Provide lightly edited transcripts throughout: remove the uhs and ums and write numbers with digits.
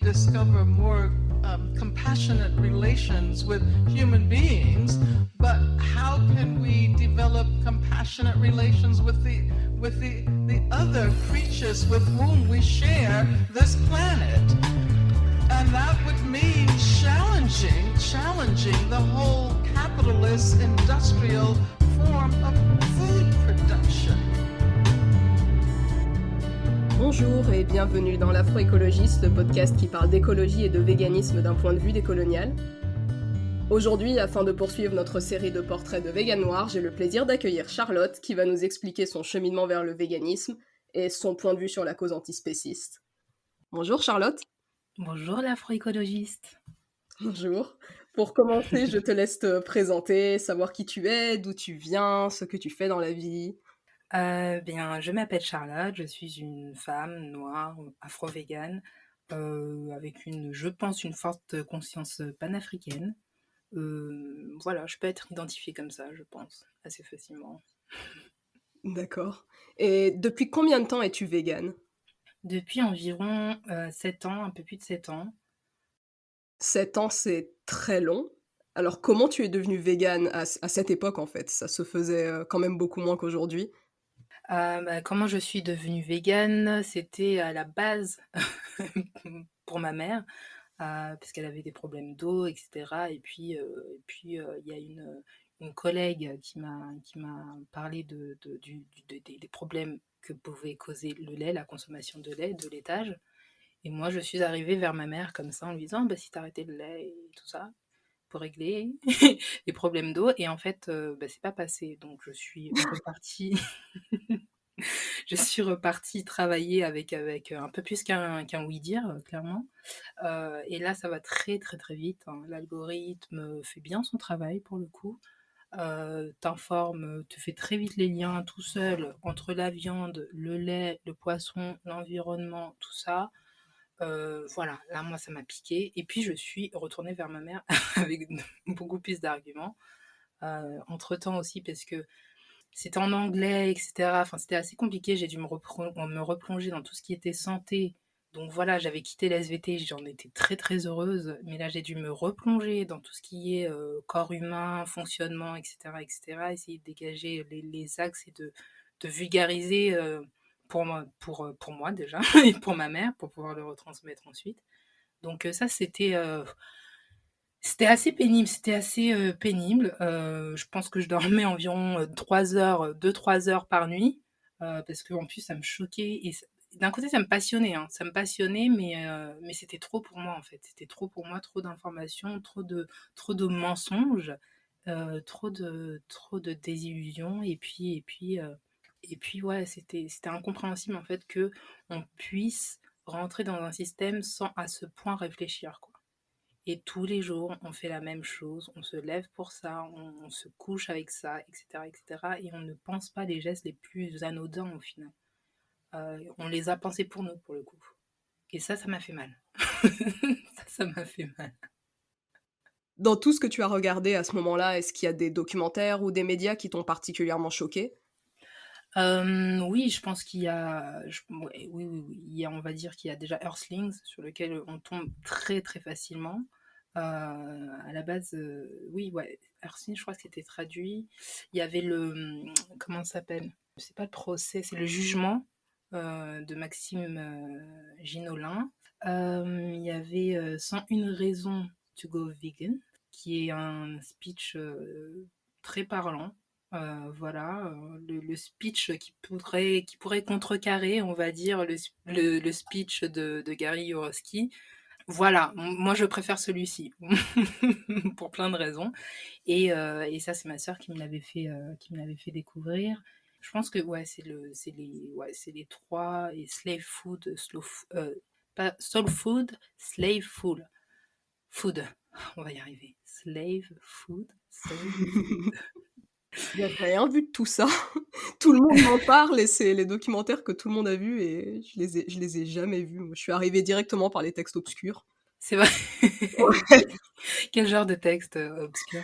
discover more compassionate relations with human beings, but how can we develop compassionate relations with the other creatures with whom we share this planet? And that would mean challenging the whole capitalist industrial form of food production. Bonjour et bienvenue dans l'Afroécologiste, le podcast qui parle d'écologie et de véganisme d'un point de vue décolonial. Aujourd'hui, afin de poursuivre notre série de portraits de véganes noirs, j'ai le plaisir d'accueillir Charlotte qui va nous expliquer son cheminement vers le véganisme et son point de vue sur la cause antispéciste. Bonjour Charlotte. Bonjour l'Afroécologiste. Bonjour. Pour commencer, je te laisse te présenter, savoir qui tu es, d'où tu viens, ce que tu fais dans la vie. Je m'appelle Charlotte, je suis une femme noire, afro-végane, avec je pense, une forte conscience panafricaine. Je peux être identifiée comme ça, je pense, assez facilement. D'accord. Et depuis combien de temps es-tu végane ? Depuis environ 7 ans, un peu plus de 7 ans. 7 ans, c'est très long. Alors, comment tu es devenue végane à cette époque, en fait ? Ça se faisait quand même beaucoup moins qu'aujourd'hui. Comment je suis devenue végane, c'était à la base pour ma mère, parce qu'elle avait des problèmes d'eau, etc. Et puis, il y a une collègue qui m'a parlé des problèmes que pouvait causer le lait, la consommation de lait, de laitage. Et moi, je suis arrivée vers ma mère comme ça en lui disant si t'arrêtais le lait et tout ça pour régler les problèmes d'eau. Et en fait, c'est pas passé. Donc, je suis repartie. Je suis repartie travailler avec un peu plus qu'un oui-dire, clairement. Et là, ça va très, très, très vite. Hein. L'algorithme fait bien son travail, pour le coup. T'informe, te fait très vite les liens tout seul entre la viande, le lait, le poisson, l'environnement, tout ça. Voilà, là, moi, ça m'a piqué. Et puis, je suis retournée vers ma mère avec beaucoup plus d'arguments. Entre-temps aussi, parce que c'était en anglais, etc. Enfin, c'était assez compliqué. J'ai dû me replonger dans tout ce qui était santé. Donc voilà, j'avais quitté la SVT, j'en étais très très heureuse. Mais là, j'ai dû me replonger dans tout ce qui est corps humain, fonctionnement, etc., etc. Essayer de dégager les axes et de vulgariser pour moi déjà, et pour ma mère, pour pouvoir le retransmettre ensuite. Donc ça, c'était assez pénible, je pense que je dormais environ 3 heures, 2-3 heures par nuit, parce qu'en plus, ça me choquait. Et d'un côté, ça me passionnait, hein. Ça me passionnait, mais c'était trop pour moi, en fait. C'était trop pour moi, trop d'informations, trop de mensonges, trop de désillusions. Et puis, ouais, c'était incompréhensible, en fait, qu'on puisse rentrer dans un système sans à ce point réfléchir, quoi. Et tous les jours, on fait la même chose, on se lève pour ça, on se couche avec ça, etc., etc. Et on ne pense pas les gestes les plus anodins au final. On les a pensés pour nous, pour le coup. Et ça m'a fait mal. ça m'a fait mal. Dans tout ce que tu as regardé à ce moment-là, est-ce qu'il y a des documentaires ou des médias qui t'ont particulièrement choqué ? Oui, je pense qu'il y a... Oui. On va dire qu'il y a déjà Earthlings, sur lequel on tombe très, très facilement. À la base, Earthlings, je crois que c'était traduit. Il y avait comment ça s'appelle ? C'est pas le procès, c'est le jugement de Maxime Ginolin. Il y avait 101 raisons to go vegan, qui est un speech très parlant. Le speech qui pourrait contrecarrer, on va dire, le speech de Gary Yourofsky. Voilà, moi je préfère celui-ci pour plein de raisons. Et ça, c'est ma sœur qui me l'avait fait découvrir. Je pense que c'est les trois, et slave food, pas soul food, slave food. On va y arriver. Slave food, soul food. J'ai rien vu de tout ça. Tout le monde m'en parle et c'est les documentaires que tout le monde a vus et je les ai jamais vus. Moi, je suis arrivée directement par les textes obscurs. C'est vrai. Quel genre de texte obscur ?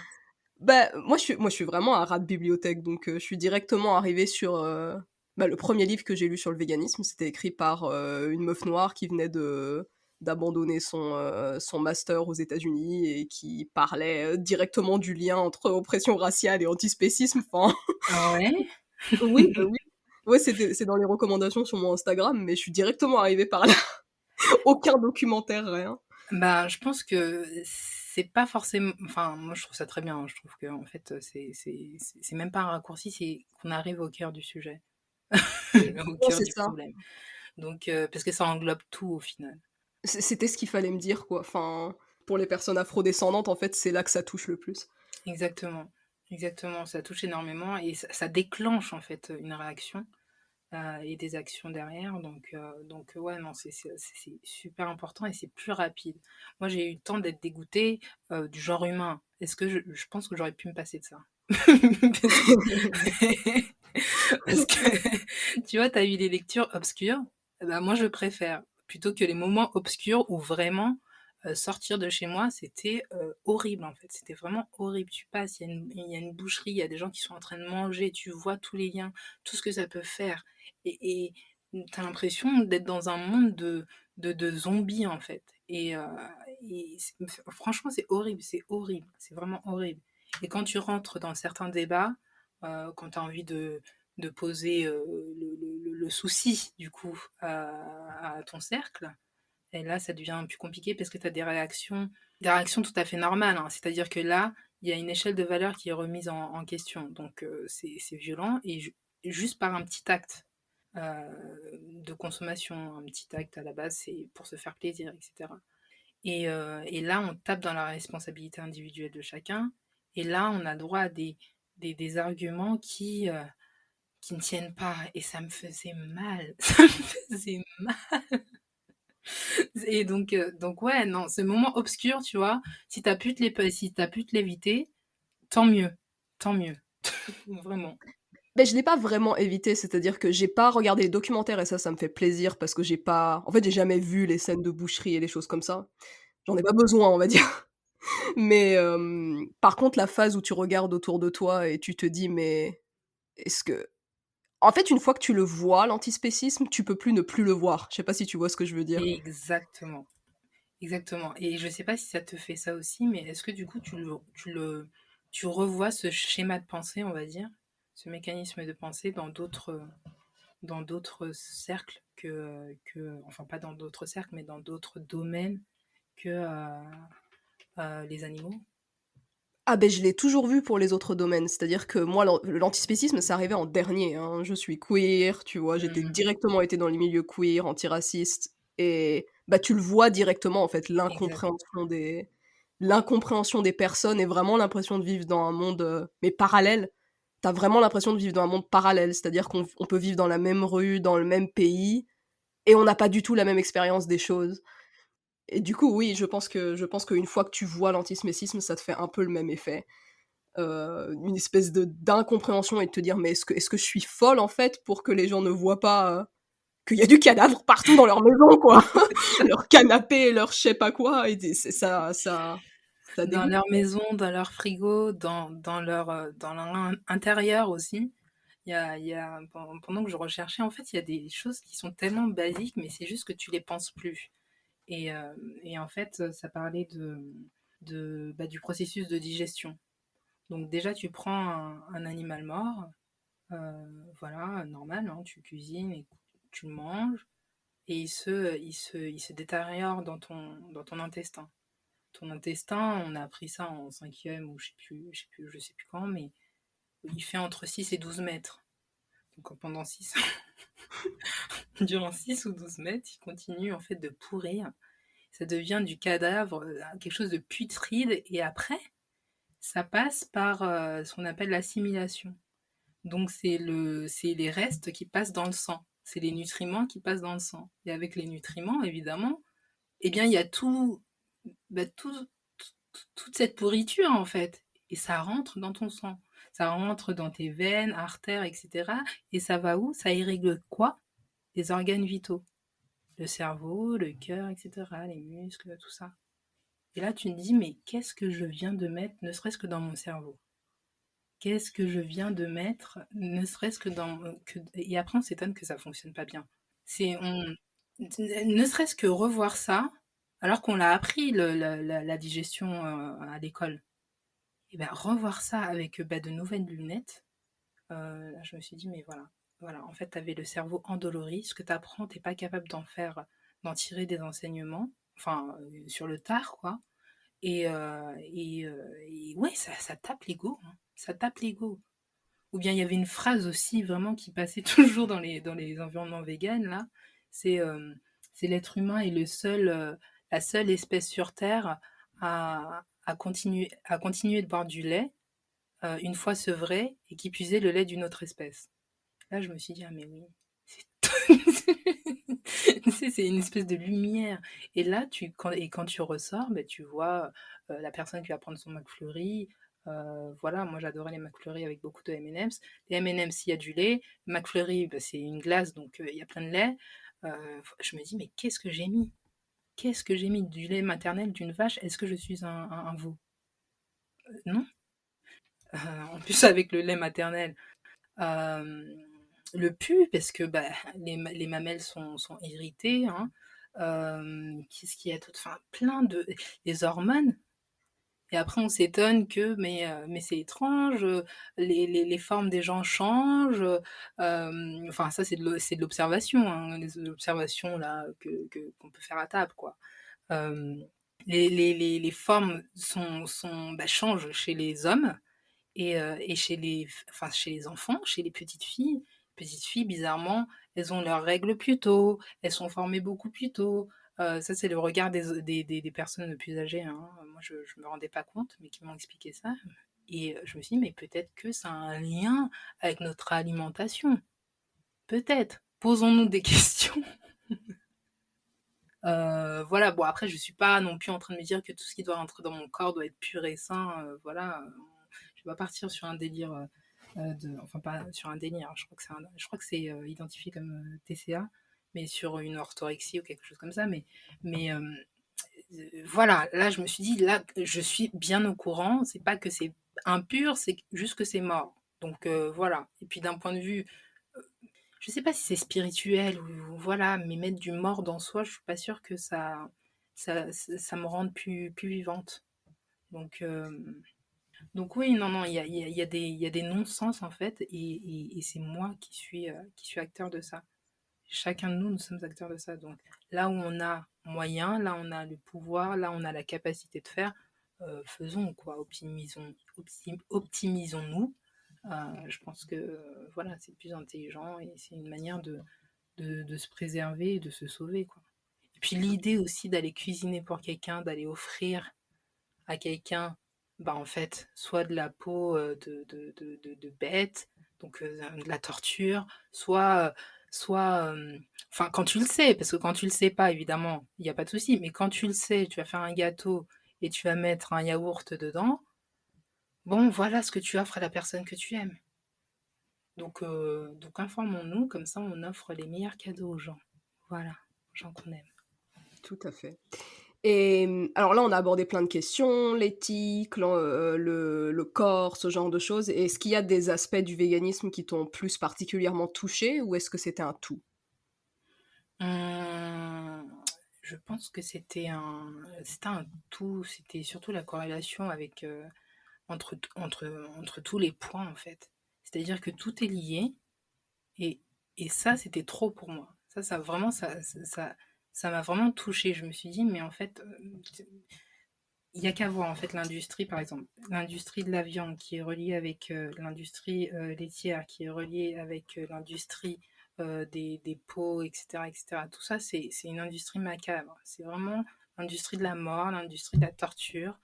Moi, je suis vraiment un rat de bibliothèque, donc je suis directement arrivée sur... le premier livre que j'ai lu sur le véganisme, c'était écrit par une meuf noire qui venait d'abandonner son master aux États-Unis et qui parlait directement du lien entre oppression raciale et antispécisme. Enfin, Ah ouais? oui, bah oui. Ouais, c'est dans les recommandations sur mon Instagram, mais je suis directement arrivée par là. Aucun documentaire, rien. Bah, je pense que c'est pas forcément. Enfin, moi, je trouve ça très bien, hein. Je trouve que en fait, c'est même pas un raccourci, c'est qu'on arrive au cœur du sujet, au Non, cœur c'est du ça. problème. Donc, parce que ça englobe tout au final. C'était ce qu'il fallait me dire, quoi. Enfin, pour les personnes afrodescendantes, en fait, c'est là que ça touche le plus. Exactement, exactement. Ça touche énormément et ça déclenche en fait une réaction et des actions derrière. Donc ouais, non, c'est super important et c'est plus rapide. Moi, j'ai eu le temps d'être dégoûtée du genre humain. Est-ce que je pense que j'aurais pu me passer de ça? Parce que, parce que tu vois, tu as eu les lectures obscures. Eh ben, moi, je préfère plutôt que les moments obscurs où vraiment sortir de chez moi, c'était horrible en fait. C'était vraiment horrible. Tu passes, il y a une boucherie, il y a des gens qui sont en train de manger, tu vois tous les liens, tout ce que ça peut faire. Et tu as l'impression d'être dans un monde de zombies en fait. Franchement, c'est horrible, c'est vraiment horrible. Et quand tu rentres dans certains débats, quand tu as envie de poser le souci, du coup, à ton cercle, et là, ça devient plus compliqué parce que tu as des réactions tout à fait normales, hein. C'est-à-dire que là, il y a une échelle de valeur qui est remise en question. Donc, c'est violent et juste par un petit acte de consommation, un petit acte à la base, c'est pour se faire plaisir, etc. Et là, on tape dans la responsabilité individuelle de chacun. Et là, on a droit à des arguments qui ne tiennent pas. Et ça me faisait mal. Ça me faisait mal. Et donc ouais, non, ce moment obscur, tu vois, si t'as pu te l'éviter, tant mieux. Tant mieux. Vraiment. Mais je l'ai pas vraiment évité, c'est-à-dire que j'ai pas regardé les documentaires et ça me fait plaisir parce que j'ai pas en fait, j'ai jamais vu les scènes de boucherie et les choses comme ça. J'en ai pas besoin, on va dire. Mais par contre, la phase où tu regardes autour de toi et tu te dis: «Mais est-ce que» en fait, une fois que tu le vois, l'antispécisme, tu peux plus ne plus le voir. Je sais pas si tu vois ce que je veux dire? Exactement. Exactement. Et je sais pas si ça te fait ça aussi, mais est-ce que du coup tu revois ce schéma de pensée, on va dire, ce mécanisme de pensée dans d'autres cercles enfin pas dans d'autres cercles, mais dans d'autres domaines que les animaux? Ah ben je l'ai toujours vu pour les autres domaines. C'est-à-dire que moi, l'antispécisme, ça arrivait en dernier, hein. Je suis queer, tu vois? J'étais Mhm. directement été dans les milieux queer, antiracistes et bah, tu le vois directement, en fait, Exact. l'incompréhension des personnes et vraiment l'impression de vivre dans un monde, mais parallèle. T'as vraiment l'impression de vivre dans un monde parallèle, c'est-à-dire qu'on peut vivre dans la même rue, dans le même pays et on n'a pas du tout la même expérience des choses. Et du coup, oui, je pense qu'une fois que tu vois l'antispécisme, ça te fait un peu le même effet. Une espèce de d'incompréhension et de te dire: «Mais est-ce que je suis folle, en fait, pour que les gens ne voient pas, qu'il y a du cadavre partout dans leur maison, quoi?» Leur canapé, leur je sais pas quoi et des c'est ça Dans dégoûte. leur maison, dans leur frigo, dans leur intérieur aussi. Pendant que je recherchais, en fait, il y a des choses qui sont tellement basiques, mais c'est juste que tu les penses plus. Et en fait, ça parlait du processus de digestion. Donc déjà, tu prends un animal mort, voilà, normal, hein, tu cuisines et tu le manges, et il se détériore dans ton intestin. Ton intestin, on a appris ça en cinquième ou je sais plus quand, mais il fait entre 6 et 12 mètres. Donc pendant 6, durant 6 ou 12 mètres, il continue en fait de pourrir. Ça devient du cadavre, quelque chose de putride, et après, ça passe par ce qu'on appelle l'assimilation. Donc c'est les restes qui passent dans le sang. C'est les nutriments qui passent dans le sang. Et avec les nutriments, évidemment, eh bien, il y a bah, toute cette pourriture, en fait. Et ça rentre dans ton sang. Ça rentre dans tes veines, artères, etc. Et ça va où? Ça irrigue quoi? Les organes vitaux. Le cerveau, le cœur, etc. Les muscles, tout ça. Et là, tu te dis, mais qu'est-ce que je viens de mettre, ne serait-ce que dans mon cerveau? Qu'est-ce que je viens de mettre, ne serait-ce que dans... Et après, on s'étonne que ça fonctionne pas bien. Ne serait-ce que revoir ça, Alors qu'on l'a appris la digestion à l'école. Et ben revoir ça avec de nouvelles lunettes, là, je me suis dit, mais voilà, en fait, tu avais le cerveau endolori, ce que tu apprends, tu pas capable d'en tirer des enseignements, enfin, sur le tard, quoi. Et ouais, ça tape l'ego, hein. Ça tape l'ego. Ou bien il y avait une phrase aussi vraiment qui passait toujours dans les environnements véganes, là. C'est c'est l'être humain est la seule espèce sur Terre à continuer de boire du lait une fois sevré et qui puisait le lait d'une autre espèce. Là, je me suis dit, ah mais oui, c'est une espèce de lumière. Et là, quand tu ressors, ben, tu vois la personne qui va prendre son McFlurry. Voilà, moi j'adorais les McFlurry avec beaucoup de M&M's. Les M&M's, il y a du lait. McFlurry, ben, c'est une glace, donc il y a plein de lait. Je me dis, mais qu'est-ce que j'ai mis? Qu'est-ce que j'ai mis? Du lait maternel d'une vache? Est-ce que je suis un veau? Non. En plus, avec le lait maternel, euh, le pu, parce que bah, les mamelles sont irritées. Hein. Qu'est-ce qu'il y a d'autre? Enfin, plein de. Les hormones. Et après, on s'étonne mais c'est étrange, les formes des gens changent. Enfin, ça, c'est de l'observation, hein, les observations là, qu'on peut faire à table, quoi. Euh, les formes bah, changent chez les hommes et chez les enfants, chez les petites filles. Les petites filles, bizarrement, elles ont leurs règles plus tôt, elles sont formées beaucoup plus tôt. Ça, c'est le regard des personnes plus âgées. Hein. Moi, je ne me rendais pas compte, mais qui m'ont expliqué ça. Et je me suis dit, mais peut-être que ça a un lien avec notre alimentation. Peut-être. Posons-nous des questions. Voilà, bon, après, je suis pas non plus en train de me dire que tout ce qui doit rentrer dans mon corps doit être pur et sain. Voilà, je vais pas partir sur un délire enfin pas sur un délire, hein, je crois que c'est identifié comme TCA, mais sur une orthorexie ou quelque chose comme ça. Mais voilà, là je me suis dit, là je suis bien au courant, c'est pas que c'est impur, c'est juste que c'est mort. Donc voilà. Et puis d'un point de vue, je sais pas si c'est spirituel ou voilà, mais mettre du mort dans soi, je suis pas sûre que ça me rende plus vivante. Donc, donc oui, non, non, il y a des non-sens en fait, et c'est moi qui suis acteur de ça. Chacun de nous, nous sommes acteurs de ça. Donc là où on a moyen, là on a le pouvoir, là on a la capacité de faire, faisons quoi, optimisons-nous. Je pense que voilà, c'est plus intelligent et c'est une manière de se préserver et de se sauver, quoi. Et puis l'idée aussi d'aller cuisiner pour quelqu'un, d'aller offrir à quelqu'un, bah, en fait, soit de la peau de bête, donc de la torture, enfin, quand tu le sais, parce que quand tu le sais pas, évidemment, il n'y a pas de souci, mais quand tu le sais, tu vas faire un gâteau et tu vas mettre un yaourt dedans, bon, voilà ce que tu offres à la personne que tu aimes. Donc informons-nous, comme ça on offre les meilleurs cadeaux aux gens. Voilà, aux gens qu'on aime. Tout à fait. Et alors là, on a abordé plein de questions, l'éthique, le corps, ce genre de choses. Est-ce qu'il y a des aspects du véganisme qui t'ont plus particulièrement touché ou est-ce que c'était un tout? Hum, je pense que c'était un tout, c'était surtout la corrélation avec, entre tous les points en fait. C'est-à-dire que tout est lié et, et ça, c'était trop pour moi. Ça vraiment, ça m'a vraiment touchée. Je me suis dit, mais en fait, il n'y a qu'à voir en fait l'industrie, par exemple, l'industrie de la viande qui est reliée avec l'industrie laitière, qui est reliée avec l'industrie des pots, etc., etc. Tout ça, c'est une industrie macabre. C'est vraiment l'industrie de la mort, l'industrie de la torture,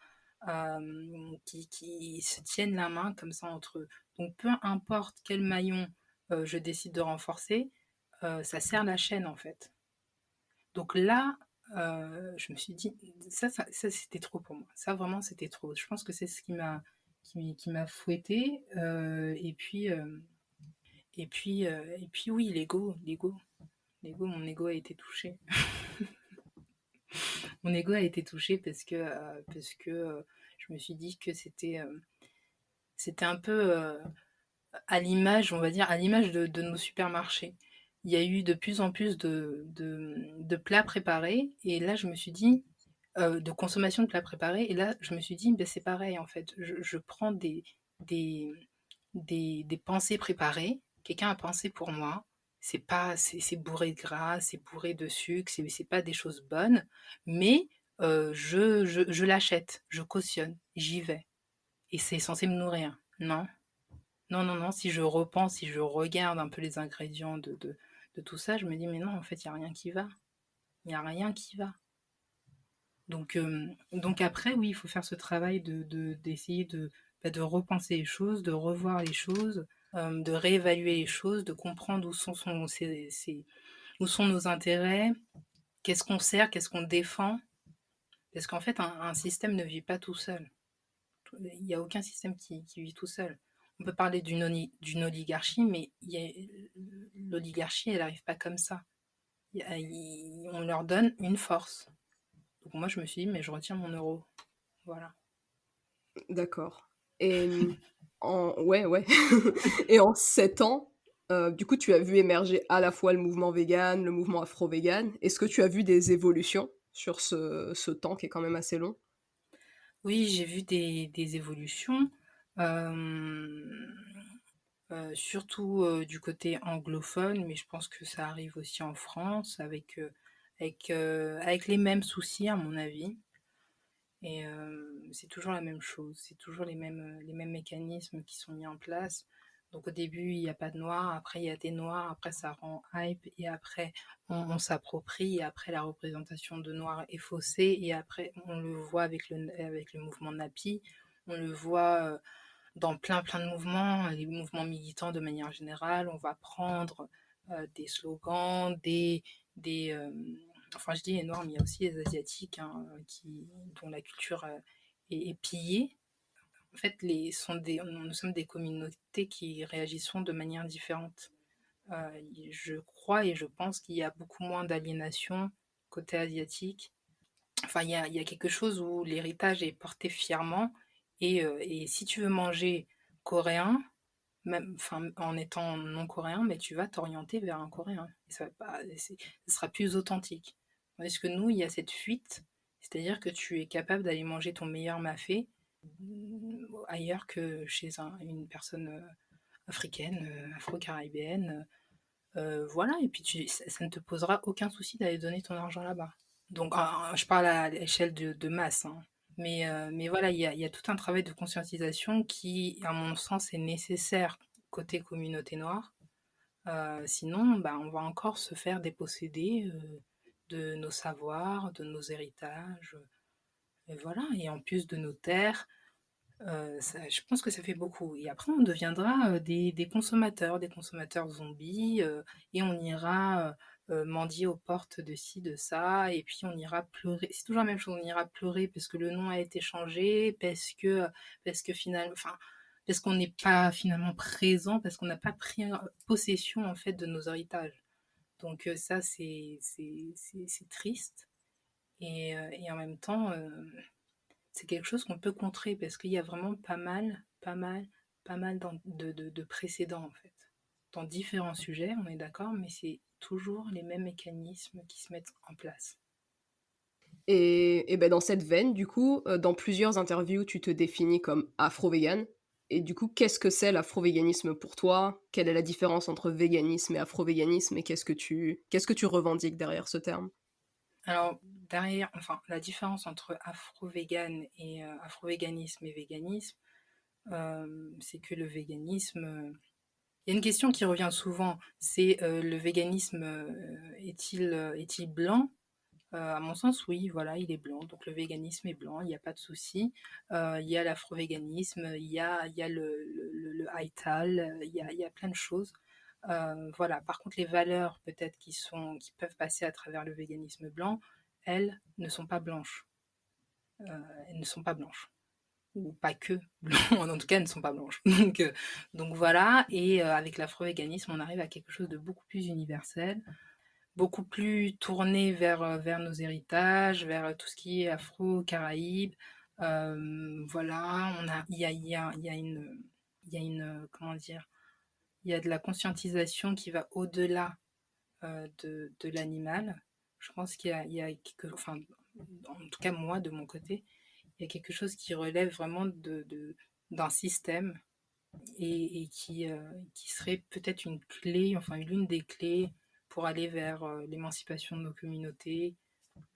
qui se tiennent la main comme ça entre eux. Donc peu importe quel maillon je décide de renforcer, ça sert la chaîne en fait. Donc là, je me suis dit, ça c'était trop pour moi. Ça vraiment c'était trop. Je pense que c'est ce qui m'a fouetté. Et puis oui, mon ego a été touché. Mon ego a été touché parce que je me suis dit que c'était un peu à l'image, on va dire, à l'image de nos supermarchés. Il y a eu de plus en plus de plats préparés et là je me suis dit, de consommation de plats préparés. Et là, je me suis dit, ben, c'est pareil, en fait. Je prends des, des pensées préparées. Quelqu'un a pensé pour moi. C'est pas, c'est bourré de gras, c'est bourré de sucre, c'est pas des choses bonnes. Mais je l'achète, je cautionne, j'y vais. Et c'est censé me nourrir. Non, non, non, non. Si je repense, si je regarde un peu les ingrédients de tout ça, je me dis, mais non, en fait, il n'y a rien qui va. Il n'y a rien qui va. Donc après, oui, il faut faire ce travail d'essayer bah, de repenser les choses, de revoir les choses, de réévaluer les choses, de comprendre où sont nos intérêts, qu'est-ce qu'on sert, qu'est-ce qu'on défend. Parce qu'en fait, un système ne vit pas tout seul. Il n'y a aucun système qui vit tout seul. On peut parler d'une oligarchie, mais l'oligarchie, elle n'arrive pas comme ça. On leur donne une force. Donc moi, je me suis dit, mais je retiens mon euro. Voilà. D'accord. Et ouais, ouais. Et en 7 ans, du coup, tu as vu émerger à la fois le mouvement vegan, le mouvement afro-vegan. Est-ce que tu as vu des évolutions sur ce temps qui est quand même assez long? Oui, j'ai vu des évolutions, euh, surtout du côté anglophone, mais je pense que ça arrive aussi en France avec les mêmes soucis, à mon avis. Et c'est toujours la même chose, c'est toujours les mêmes mécanismes qui sont mis en place. Donc au début, il n'y a pas de noirs, après il y a des noirs, après ça rend hype, et après on s'approprie, et après la représentation de noirs est faussée, et après on le voit avec le mouvement Napi, on le voit dans plein de mouvements, les mouvements militants de manière générale, on va prendre des slogans, enfin je dis les noirs, mais il y a aussi les asiatiques hein, dont la culture est pillée. En fait, nous sommes des communautés qui réagissons de manière différente. Je crois et je pense qu'il y a beaucoup moins d'aliénation côté asiatique. Enfin, il y a quelque chose où l'héritage est porté fièrement. Et si tu veux manger coréen, même, enfin, en étant non coréen, mais tu vas t'orienter vers un coréen. Et ça sera plus authentique. Tandis que nous, il y a cette fuite, c'est-à-dire que tu es capable d'aller manger ton meilleur mafé ailleurs que chez une personne africaine, afro-caribéenne. Voilà, et puis ça ne te posera aucun souci d'aller donner ton argent là-bas. Donc, je parle à l'échelle de masse, hein. Mais voilà, il y a tout un travail de conscientisation qui, à mon sens, est nécessaire côté communauté noire. Sinon, bah, on va encore se faire déposséder de nos savoirs, de nos héritages, et voilà, et en plus de nos terres. Je pense que ça fait beaucoup. Et après, on deviendra des consommateurs zombies, et on ira mendier aux portes de ci, de ça, et puis on ira pleurer. C'est toujours la même chose, on ira pleurer parce que le nom a été changé, parce que finalement, enfin, parce qu'on n'est pas finalement présent, parce qu'on n'a pas pris possession en fait de nos héritages. Donc ça, c'est triste. Et en même temps, c'est quelque chose qu'on peut contrer parce qu'il y a vraiment pas mal de précédents en fait. Dans différents sujets, on est d'accord, mais c'est toujours les mêmes mécanismes qui se mettent en place. Et ben dans cette veine, du coup, dans plusieurs interviews, tu te définis comme afro-vegan. Et du coup, qu'est-ce que c'est l'afro-véganisme pour toi? Quelle est la différence entre véganisme et afro-véganisme? Et qu'est-ce que tu revendiques derrière ce terme? Alors, derrière, enfin, la différence entre afro-vegan et afro-véganisme et véganisme, c'est que le véganisme. Il y a une question qui revient souvent, c'est le véganisme est-il blanc? À mon sens, oui, voilà, il est blanc. Donc le véganisme est blanc, il n'y a pas de souci. Il y a l'afro-véganisme, il y a le Haïtal, il y a plein de choses. Voilà. Par contre, les valeurs peut-être qui peuvent passer à travers le véganisme blanc, elles ne sont pas blanches. Elles ne sont pas blanches. Ou pas que blanches, en tout cas, elles ne sont pas blanches. Donc voilà, et avec l'afro-véganisme, on arrive à quelque chose de beaucoup plus universel, beaucoup plus tourné vers nos héritages, vers tout ce qui est afro-caraïbe. Voilà, il y a une, comment dire, il y a de la conscientisation qui va au-delà de l'animal. Je pense qu'il y a enfin, en tout cas moi de mon côté, il y a quelque chose qui relève vraiment d'un système et qui serait peut-être une clé, enfin l'une des clés pour aller vers l'émancipation de nos communautés,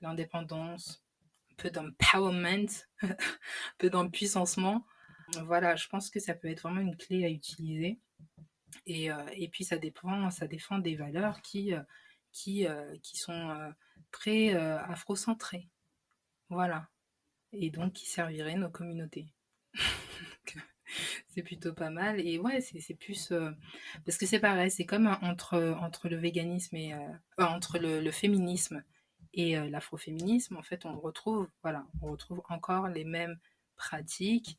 l'indépendance, un peu d'empowerment, un peu d'empuissancement. Voilà, je pense que ça peut être vraiment une clé à utiliser. Et puis ça défend des valeurs qui sont très afrocentrées. Voilà. Et donc qui serviraient nos communautés. C'est plutôt pas mal. Et ouais, c'est plus. Parce que c'est pareil, c'est comme entre le véganisme et. Entre le féminisme et l'afroféminisme, en fait, on retrouve encore les mêmes pratiques,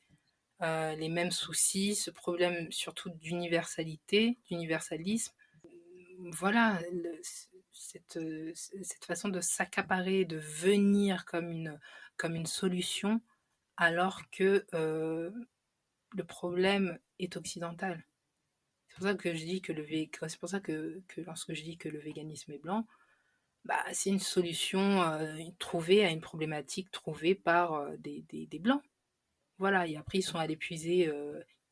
les mêmes soucis, ce problème surtout d'universalité, d'universalisme. Voilà, cette façon de s'accaparer, de venir comme une solution, alors que le problème est occidental. C'est pour ça que je dis c'est pour ça que lorsque je dis que le véganisme est blanc, bah, c'est une solution trouvée à une problématique trouvée par des blancs. Voilà, et après ils sont allés puiser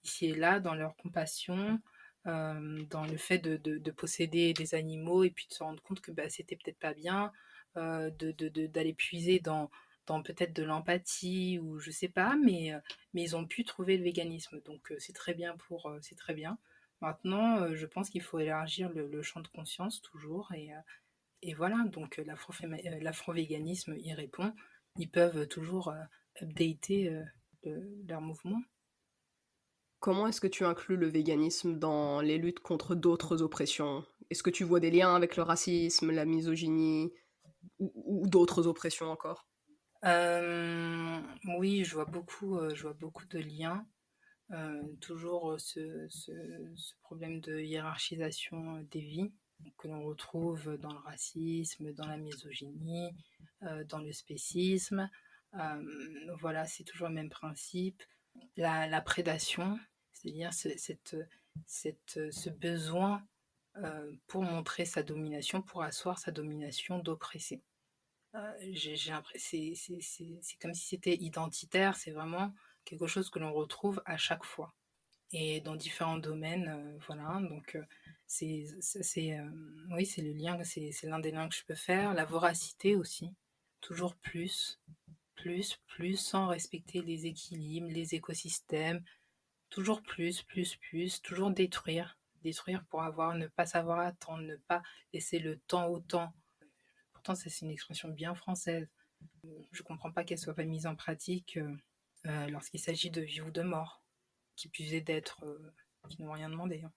ici et là dans leur compassion, dans le fait de posséder des animaux et puis de se rendre compte que bah, c'était peut-être pas bien, d'aller puiser dans peut-être de l'empathie ou je sais pas, mais ils ont pu trouver le véganisme. Donc c'est très bien. Maintenant, je pense qu'il faut élargir le champ de conscience toujours et voilà, donc l'afro-véganisme y répond. Ils peuvent toujours updater leur mouvement. Comment est-ce que tu inclus le véganisme dans les luttes contre d'autres oppressions? Est-ce que tu vois des liens avec le racisme, la misogynie ou d'autres oppressions encore? Oui, je vois beaucoup de liens. Toujours ce problème de hiérarchisation des vies que l'on retrouve dans le racisme, dans la misogynie, dans le spécisme. Voilà, c'est toujours le même principe. La prédation, c'est-à-dire ce besoin pour montrer sa domination, pour asseoir sa domination d'oppresser. C'est comme si c'était identitaire, c'est vraiment quelque chose que l'on retrouve à chaque fois et dans différents domaines, voilà. Donc oui, c'est le lien, c'est l'un des liens que je peux faire. La voracité aussi, toujours plus, sans respecter les équilibres, les écosystèmes, toujours plus, toujours détruire pour ne pas savoir attendre, ne pas laisser le temps au temps. Pourtant, ça, c'est une expression bien française. Je ne comprends pas qu'elle soit pas mise en pratique lorsqu'il s'agit de vie ou de mort, qui plus est d'êtres qui n'ont rien demandé. Hein.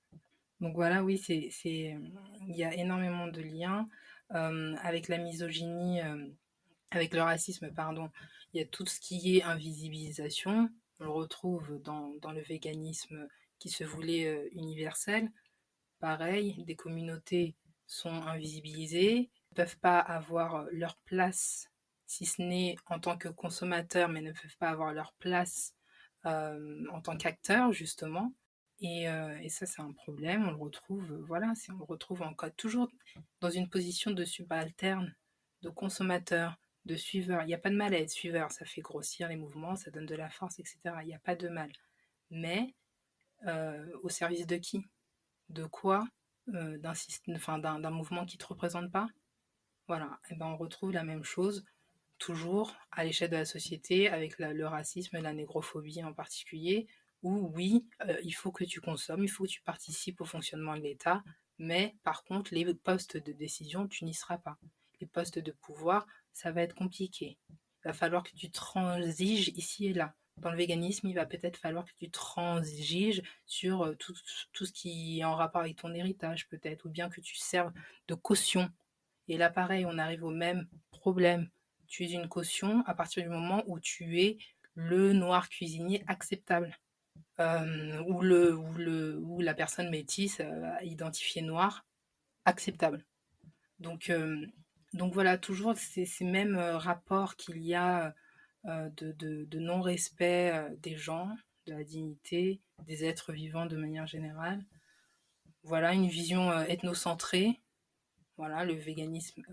Donc voilà, oui, il y a énormément de liens avec la misogynie, avec le racisme, pardon. Il y a tout ce qui est invisibilisation. On le retrouve dans le véganisme qui se voulait universel. Pareil, des communautés sont invisibilisées, ne peuvent pas avoir leur place, si ce n'est en tant que consommateurs, mais ne peuvent pas avoir leur place en tant qu'acteurs, justement. Et ça, c'est un problème. On le retrouve, voilà, on le retrouve encore toujours dans une position de subalterne, de consommateur, de suiveur. Il n'y a pas de mal à être suiveur, ça fait grossir les mouvements, ça donne de la force, etc. Il n'y a pas de mal. Mais au service de qui? De quoi? D'un mouvement qui ne te représente pas? Voilà, et ben on retrouve la même chose toujours à l'échelle de la société avec le racisme et la négrophobie en particulier, où oui, il faut que tu consommes, il faut que tu participes au fonctionnement de l'État, mais par contre, les postes de décision, tu n'y seras pas. Les postes de pouvoir, ça va être compliqué. Il va falloir que tu transiges ici et là. Dans le véganisme, il va peut-être falloir que tu transiges sur tout ce qui est en rapport avec ton héritage, peut-être, ou bien que tu serves de caution. Et là, pareil, on arrive au même problème. Tu es une caution à partir du moment où tu es le noir cuisinier acceptable. Ou la personne métisse identifiée noire acceptable. Donc, donc voilà, toujours ces mêmes rapports qu'il y a de non-respect des gens, de la dignité, des êtres vivants de manière générale. Voilà, une vision ethnocentrée Voilà, le véganisme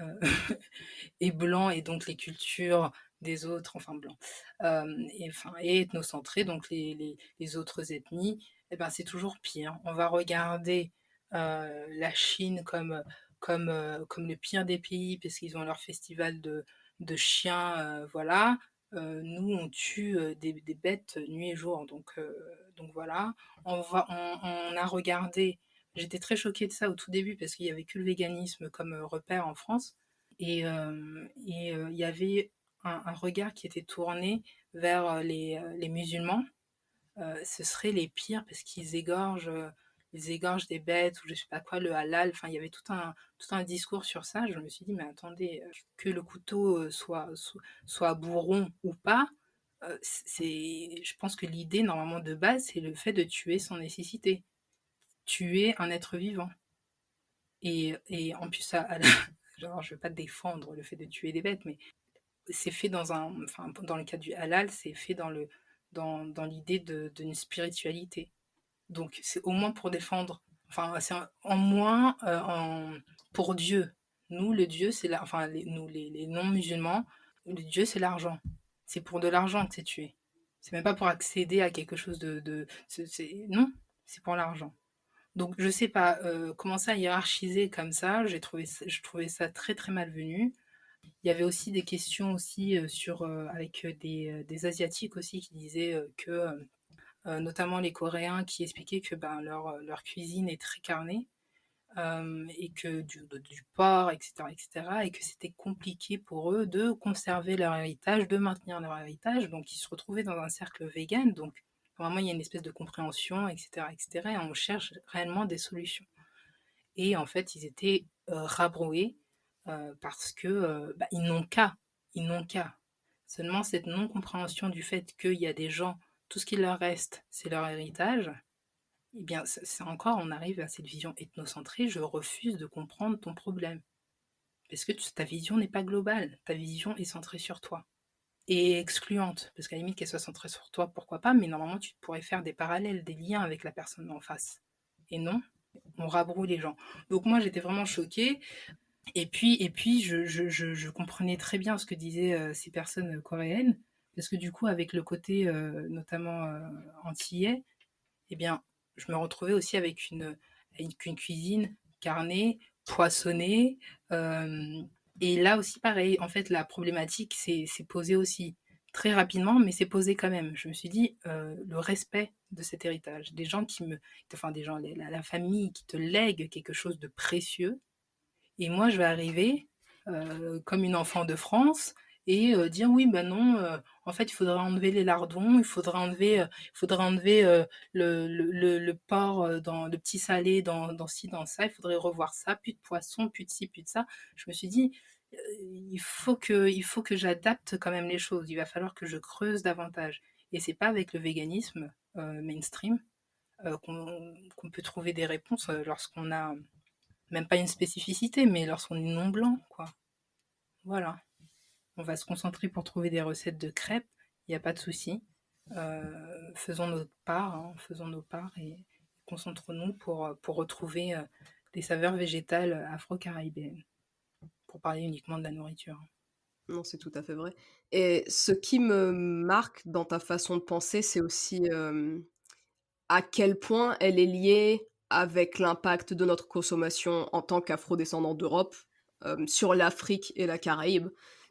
est blanc et donc les cultures des autres, enfin blancs, et ethnocentré, donc les autres ethnies, eh ben, c'est toujours pire. On va regarder la Chine comme le pire des pays parce qu'ils ont leur festival de chiens, voilà. Nous, on tue des bêtes nuit et jour, donc voilà. On a regardé. J'étais très choquée de ça au tout début parce qu'il y avait que le véganisme comme repère en France. Et il y avait un regard qui était tourné vers les musulmans. Ce serait les pires parce ils égorgent des bêtes ou je sais pas quoi, le halal. Enfin, il y avait tout un discours sur ça. Je me suis dit, mais attendez, que le couteau soit bourron ou pas, je pense que l'idée normalement de base, c'est le fait de tuer sans nécessité. Tuer un être vivant. Et en plus, genre, je veux pas défendre le fait de tuer des bêtes, mais c'est fait enfin, dans le cas du halal, c'est fait dans l'idée d'une spiritualité. Donc, c'est au moins pour défendre, enfin, c'est en moins pour Dieu. Nous, le Dieu, enfin, nous, les non-musulmans, le Dieu, c'est l'argent. C'est pour de l'argent que c'est tué. C'est même pas pour accéder à quelque chose non, c'est pour l'argent. Donc je sais pas, commencer à hiérarchiser comme ça, je trouvais ça très, très malvenu. Il y avait aussi des questions aussi, avec des asiatiques aussi qui disaient, notamment les Coréens qui expliquaient que, ben, leur cuisine est très carnée, et que du porc et cetera et cetera et que c'était compliqué pour eux de conserver leur héritage, de maintenir leur héritage. Donc ils se retrouvaient dans un cercle végan, donc vraiment il y a une espèce de compréhension et cetera et cetera et on cherche réellement des solutions. Et en fait, ils étaient rabroués parce que bah, ils n'ont qu'à. Seulement cette non-compréhension du fait qu'il y a des gens, tout ce qui leur reste, c'est leur héritage, eh bien, c'est encore, on arrive à cette vision ethnocentrée, je refuse de comprendre ton problème. Parce que ta vision n'est pas globale, ta vision est centrée sur toi. Et excluante, parce qu'à la limite qu'elle soit centrée sur toi, pourquoi pas, mais normalement tu pourrais faire des parallèles, des liens avec la personne en face. Et non, on rabroue les gens. Donc moi j'étais vraiment choquée. Et puis je comprenais très bien ce que disaient ces personnes coréennes, parce que du coup avec le côté notamment antillais, eh bien je me retrouvais aussi avec une cuisine carnée, poissonnée. Et là aussi pareil, en fait la problématique s'est posée aussi très rapidement, mais c'est posé quand même. Je me suis dit, le respect de cet héritage, enfin des gens, la famille qui te lègue quelque chose de précieux, et moi, je vais arriver comme une enfant de France et dire oui, ben non, en fait, il faudrait enlever les lardons, il faudrait enlever le porc, dans le petit salé, dans ci, dans ça, il faudrait revoir ça, plus de poisson, plus de ci, plus de ça. Je me suis dit, euh, il faut que j'adapte quand même les choses, il va falloir que je creuse davantage. Et c'est pas avec le véganisme mainstream qu'on peut trouver des réponses lorsqu'on a même pas une spécificité, mais lorsqu'on est non blanc, quoi. Voilà. On va se concentrer pour trouver des recettes de crêpes, il n'y a pas de souci. Faisons notre part, hein, faisons nos parts et concentrons-nous pour retrouver des saveurs végétales afro-caribéennes, pour parler uniquement de la nourriture. Non, c'est tout à fait vrai. Et ce qui me marque dans ta façon de penser, c'est aussi, à quel point elle est liée avec l'impact de notre consommation en tant qu'afro-descendants d'Europe, sur l'Afrique et la Caraïbe.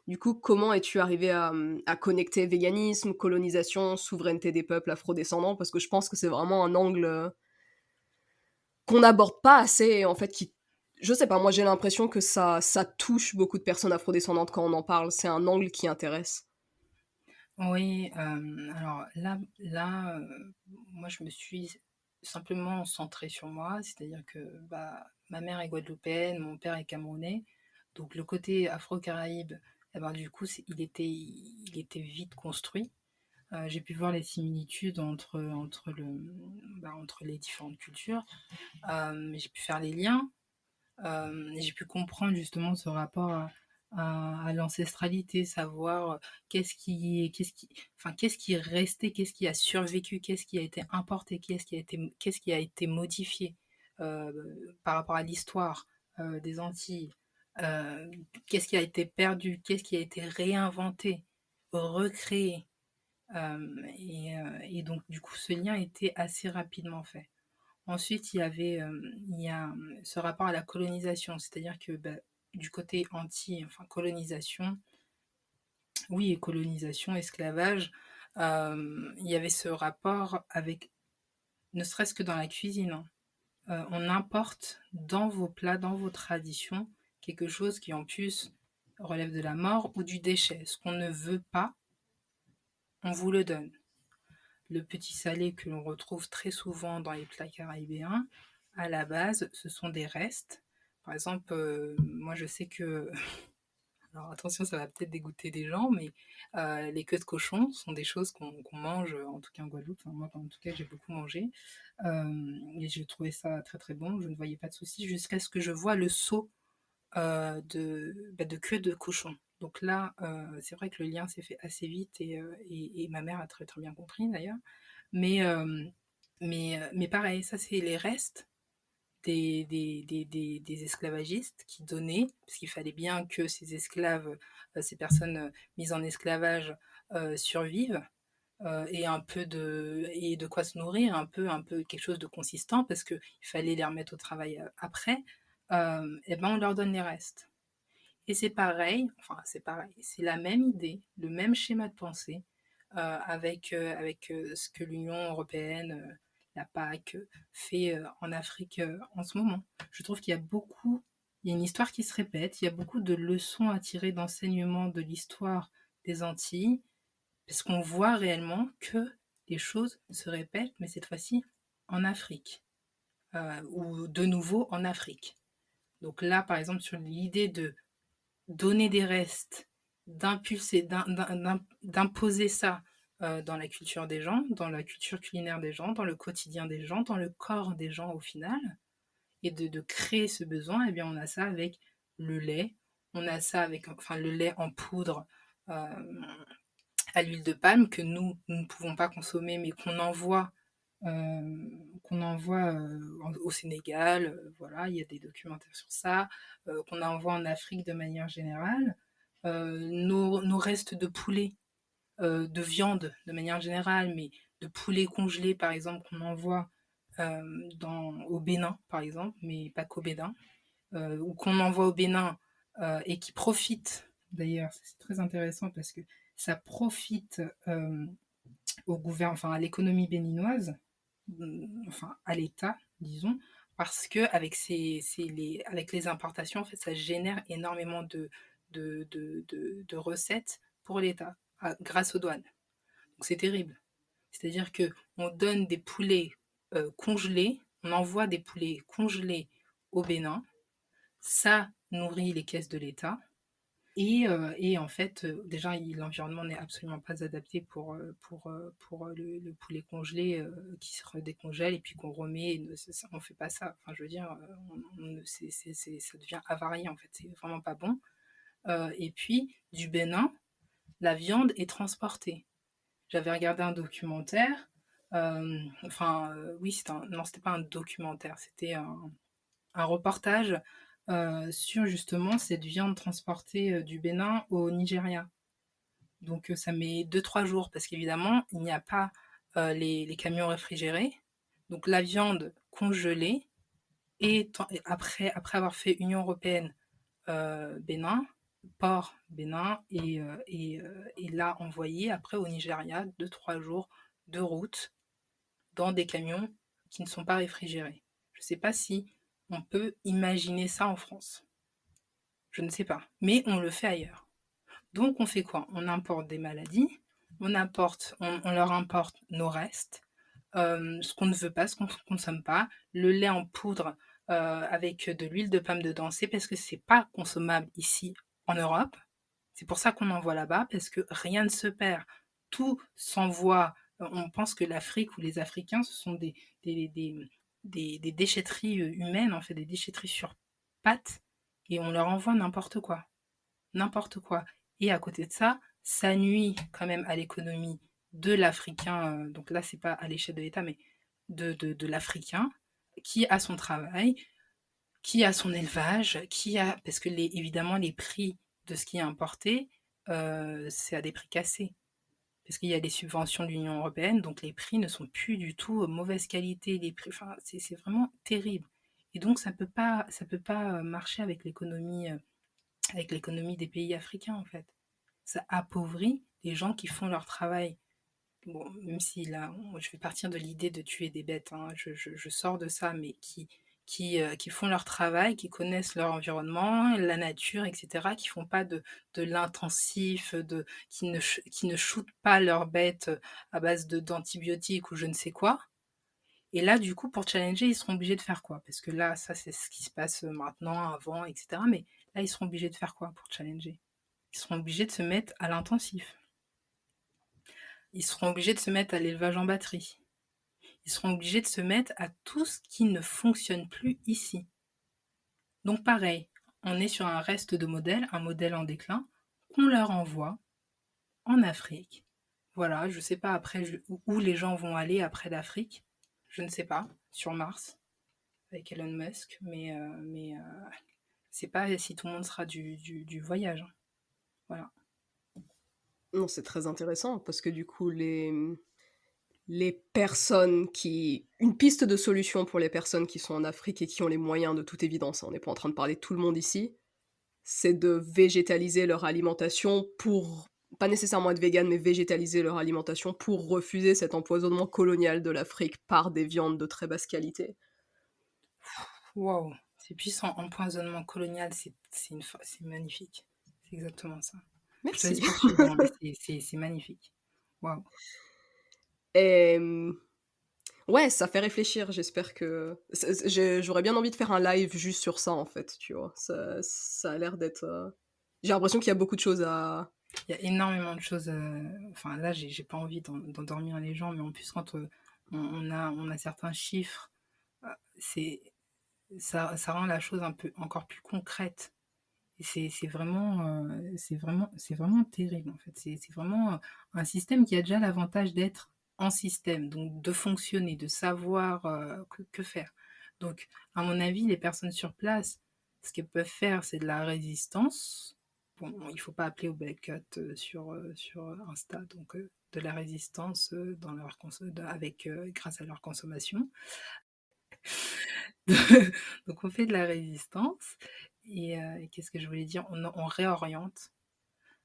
Du coup, comment es-tu arrivé à connecter véganisme, colonisation, souveraineté des peuples afro-descendants? Parce que je pense que c'est vraiment un angle, qu'on n'aborde pas assez et en fait qui je sais pas, moi j'ai l'impression que ça touche beaucoup de personnes afrodescendantes quand on en parle, c'est un angle qui intéresse. Oui, alors là, moi je me suis simplement centrée sur moi, c'est-à-dire que, bah, ma mère est guadeloupéenne, mon père est camerounais, donc le côté afro-caraïbe, eh ben, du coup, il était vite construit. J'ai pu voir les similitudes entre les différentes cultures, j'ai pu faire les liens. J'ai pu comprendre justement ce rapport à l'ancestralité, savoir qu'est-ce qui est resté, qu'est-ce qui a survécu, qu'est-ce qui a été importé, qu'est-ce qui a été modifié par rapport à l'histoire, des Antilles, qu'est-ce qui a été perdu, qu'est-ce qui a été réinventé, recréé. Et donc, du coup, ce lien était assez rapidement fait. Ensuite, il y a ce rapport à la colonisation, c'est-à-dire que du côté anti, enfin colonisation, oui, et colonisation, esclavage, il y avait ce rapport avec, ne serait-ce que dans la cuisine, hein. On importe dans vos plats, dans vos traditions, quelque chose qui en plus relève de la mort ou du déchet. Ce qu'on ne veut pas, on vous le donne. Le petit salé que l'on retrouve très souvent dans les plats caribéens, à la base, ce sont des restes. Par exemple, moi je sais que, alors attention, ça va peut-être dégoûter des gens, mais les queues de cochon sont des choses qu'on mange, en tout cas en Guadeloupe. Enfin, moi, en tout cas, j'ai beaucoup mangé. Et j'ai trouvé ça très très bon. Je ne voyais pas de souci jusqu'à ce que je vois le seau de queue de cochon. Donc là, c'est vrai que le lien s'est fait assez vite et ma mère a très très bien compris d'ailleurs. Mais, mais pareil, ça c'est les restes des esclavagistes qui donnaient, parce qu'il fallait bien que ces esclaves, ces personnes mises en esclavage survivent et de quoi se nourrir, un peu quelque chose de consistant, parce qu'il fallait les remettre au travail après, et ben on leur donne les restes. Et c'est pareil, enfin c'est pareil, c'est la même idée, le même schéma de pensée avec ce que l'Union européenne, la PAC, fait en Afrique en ce moment. Je trouve qu'il y a beaucoup, il y a une histoire qui se répète, il y a beaucoup de leçons à tirer d'enseignements de l'histoire des Antilles, parce qu'on voit réellement que les choses se répètent, mais cette fois-ci en Afrique, ou de nouveau en Afrique. Donc là, par exemple, sur l'idée de donner des restes, d'impulser, d'imposer ça dans la culture des gens, dans la culture culinaire des gens, dans le quotidien des gens, dans le corps des gens au final, et de créer ce besoin, eh bien on a ça avec le lait, on a ça avec enfin, le lait en poudre à l'huile de palme que nous ne pouvons pas consommer, mais qu'on envoie au Sénégal, voilà, il y a des documentaires sur ça, qu'on envoie en Afrique de manière générale. Nos restes de poulet, de viande de manière générale, mais de poulet congelé par exemple, qu'on envoie au Bénin par exemple, mais pas qu'au Bénin, ou qu'on envoie au Bénin et qui profite, d'ailleurs, c'est très intéressant parce que ça profite au gouvernement, enfin à l'économie béninoise, enfin à l'État, disons, parce que avec les importations, en fait, ça génère énormément de recettes pour l'État grâce aux douanes. Donc c'est terrible. C'est-à-dire que on donne des poulets congelés, on envoie des poulets congelés au Bénin, ça nourrit les caisses de l'État, et en fait, déjà, l'environnement n'est absolument pas adapté pour le poulet congelé qui se redécongèle et puis qu'on remet. On ne fait pas ça. Enfin, je veux dire, ça devient avarié en fait. C'est vraiment pas bon. Et puis, du Bénin, la viande est transportée. J'avais regardé un documentaire. Oui, non, c'était pas un documentaire, c'était un reportage sur justement cette viande transportée du Bénin au Nigeria. Donc ça met 2-3 jours parce qu'évidemment, il n'y a pas les camions réfrigérés. Donc la viande congelée et après avoir fait Union européenne, Bénin, port Bénin et là envoyée après au Nigeria 2-3 jours de route dans des camions qui ne sont pas réfrigérés. Je ne sais pas si on peut imaginer ça en France. Je ne sais pas. Mais on le fait ailleurs. Donc on fait quoi? On importe des maladies, on leur importe nos restes, ce qu'on ne veut pas, ce qu'on ne consomme pas, le lait en poudre avec de l'huile de palme dedans, c'est parce que c'est pas consommable ici en Europe. C'est pour ça qu'on envoie là-bas, parce que rien ne se perd. Tout s'envoie. On pense que l'Afrique ou les Africains, ce sont des déchetteries humaines, en fait, des déchetteries sur pattes, et on leur envoie n'importe quoi. N'importe quoi. Et à côté de ça, ça nuit quand même à l'économie de l'Africain. Donc là, c'est pas à l'échelle de l'État, mais de l'Africain qui a son travail, qui a son élevage, parce que évidemment les prix de ce qui est importé, c'est à des prix cassés. Parce qu'il y a des subventions de l'Union européenne, donc les prix ne sont plus du tout mauvaise qualité. Les prix, enfin, c'est vraiment terrible. Et donc ça peut pas marcher avec l'économie des pays africains en fait. Ça appauvrit les gens qui font leur travail. Bon, même si là, je vais partir de l'idée de tuer des bêtes, hein, je sors de ça, mais qui font leur travail, qui connaissent leur environnement, la nature, etc., qui font pas de l'intensif, qui ne shootent pas leurs bêtes à base d'antibiotiques ou je ne sais quoi. Et là, du coup, pour challenger, ils seront obligés de faire quoi? Parce que là, ça, c'est ce qui se passe maintenant, avant, etc. Mais là, ils seront obligés de faire quoi pour challenger? Ils seront obligés de se mettre à l'intensif. Ils seront obligés de se mettre à l'élevage en batterie. Ils seront obligés de se mettre à tout ce qui ne fonctionne plus ici. Donc pareil, on est sur un reste de modèle, un modèle en déclin, qu'on leur envoie en Afrique. Voilà, je ne sais pas après où les gens vont aller après l'Afrique. Je ne sais pas, sur Mars, avec Elon Musk, mais c'est pas si tout le monde sera du voyage, hein. Voilà. Non, c'est très intéressant parce que du coup, les personnes qui... Une piste de solution pour les personnes qui sont en Afrique et qui ont les moyens de toute évidence, hein, on n'est pas en train de parler de tout le monde ici, c'est de végétaliser leur alimentation pour, pas nécessairement être vegan, mais végétaliser leur alimentation pour refuser cet empoisonnement colonial de l'Afrique par des viandes de très basse qualité. Waouh, c'est puissant. Empoisonnement colonial, c'est magnifique. C'est exactement ça. Je te laisse Merci. poursuivre, hein, mais c'est magnifique. Waouh. Et ouais, ça fait réfléchir, j'espère que... J'aurais bien envie de faire un live juste sur ça, en fait, tu vois. Ça a l'air d'être... J'ai l'impression qu'il y a beaucoup de choses à... Il y a énormément de choses. Enfin, là, j'ai pas envie d'endormir les gens, mais en plus, quand on a certains chiffres, euh, c'est, ça rend la chose un peu encore plus concrète. Et c'est vraiment terrible, en fait. C'est vraiment un système qui a déjà l'avantage d'être en système, donc de fonctionner, de savoir que faire. Donc, à mon avis, les personnes sur place, ce qu'elles peuvent faire, c'est de la résistance. Bon, il ne faut pas appeler au boycott sur Insta, donc de la résistance grâce à leur consommation. Donc, on fait de la résistance. Et qu'est-ce que je voulais dire? On réoriente,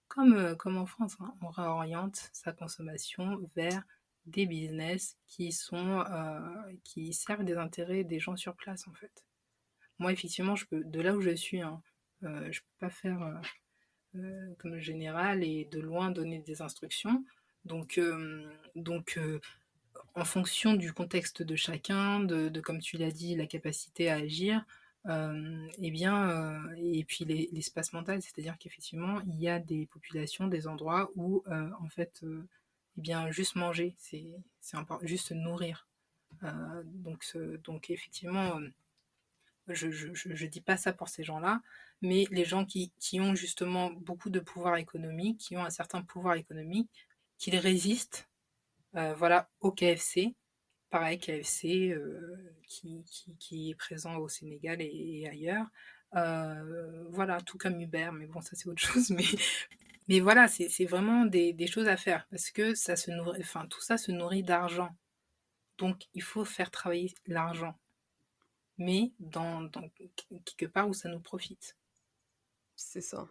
comme en France, hein, on réoriente sa consommation vers des business qui servent des intérêts des gens sur place, en fait. Moi, effectivement, de là où je suis, hein, je peux pas faire comme le général et de loin donner des instructions. Donc, en fonction du contexte de chacun, comme tu l'as dit, la capacité à agir, eh bien, et puis l'espace mental, c'est-à-dire qu'effectivement, il y a des populations, des endroits où, en fait, eh bien, juste manger, c'est important, juste se nourrir. Donc effectivement, je dis pas ça pour ces gens-là, mais les gens qui ont justement beaucoup de pouvoir économique, qui ont un certain pouvoir économique, qu'ils résistent, voilà, au KFC. Pareil, KFC qui est présent au Sénégal et ailleurs. Voilà, tout comme Uber, mais bon, ça c'est autre chose. Mais voilà, c'est vraiment des choses à faire parce que ça se nourrit, enfin, tout ça se nourrit d'argent. Donc, il faut faire travailler l'argent, mais dans quelque part où ça nous profite. C'est ça.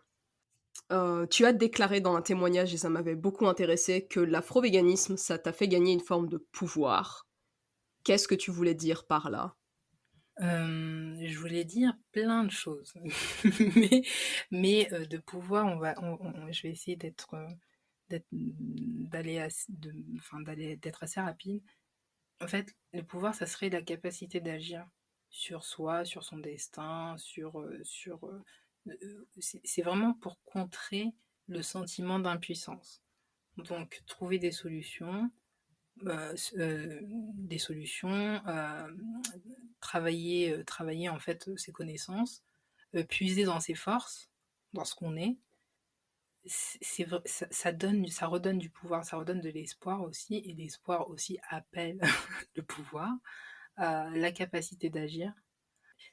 Tu as déclaré dans un témoignage, et ça m'avait beaucoup intéressé, que l'afro-véganisme, ça t'a fait gagner une forme de pouvoir. Qu'est-ce que tu voulais dire par là? Je voulais dire plein de choses, mais, de pouvoir, je vais essayer d'être assez rapide. En fait, le pouvoir, ça serait la capacité d'agir sur soi, sur son destin, c'est vraiment pour contrer le sentiment d'impuissance. Donc, trouver des solutions, travailler en fait ses connaissances, puiser dans ses forces, dans ce qu'on est. Ça redonne du pouvoir, ça redonne de l'espoir aussi, et l'espoir aussi appelle le pouvoir, la capacité d'agir.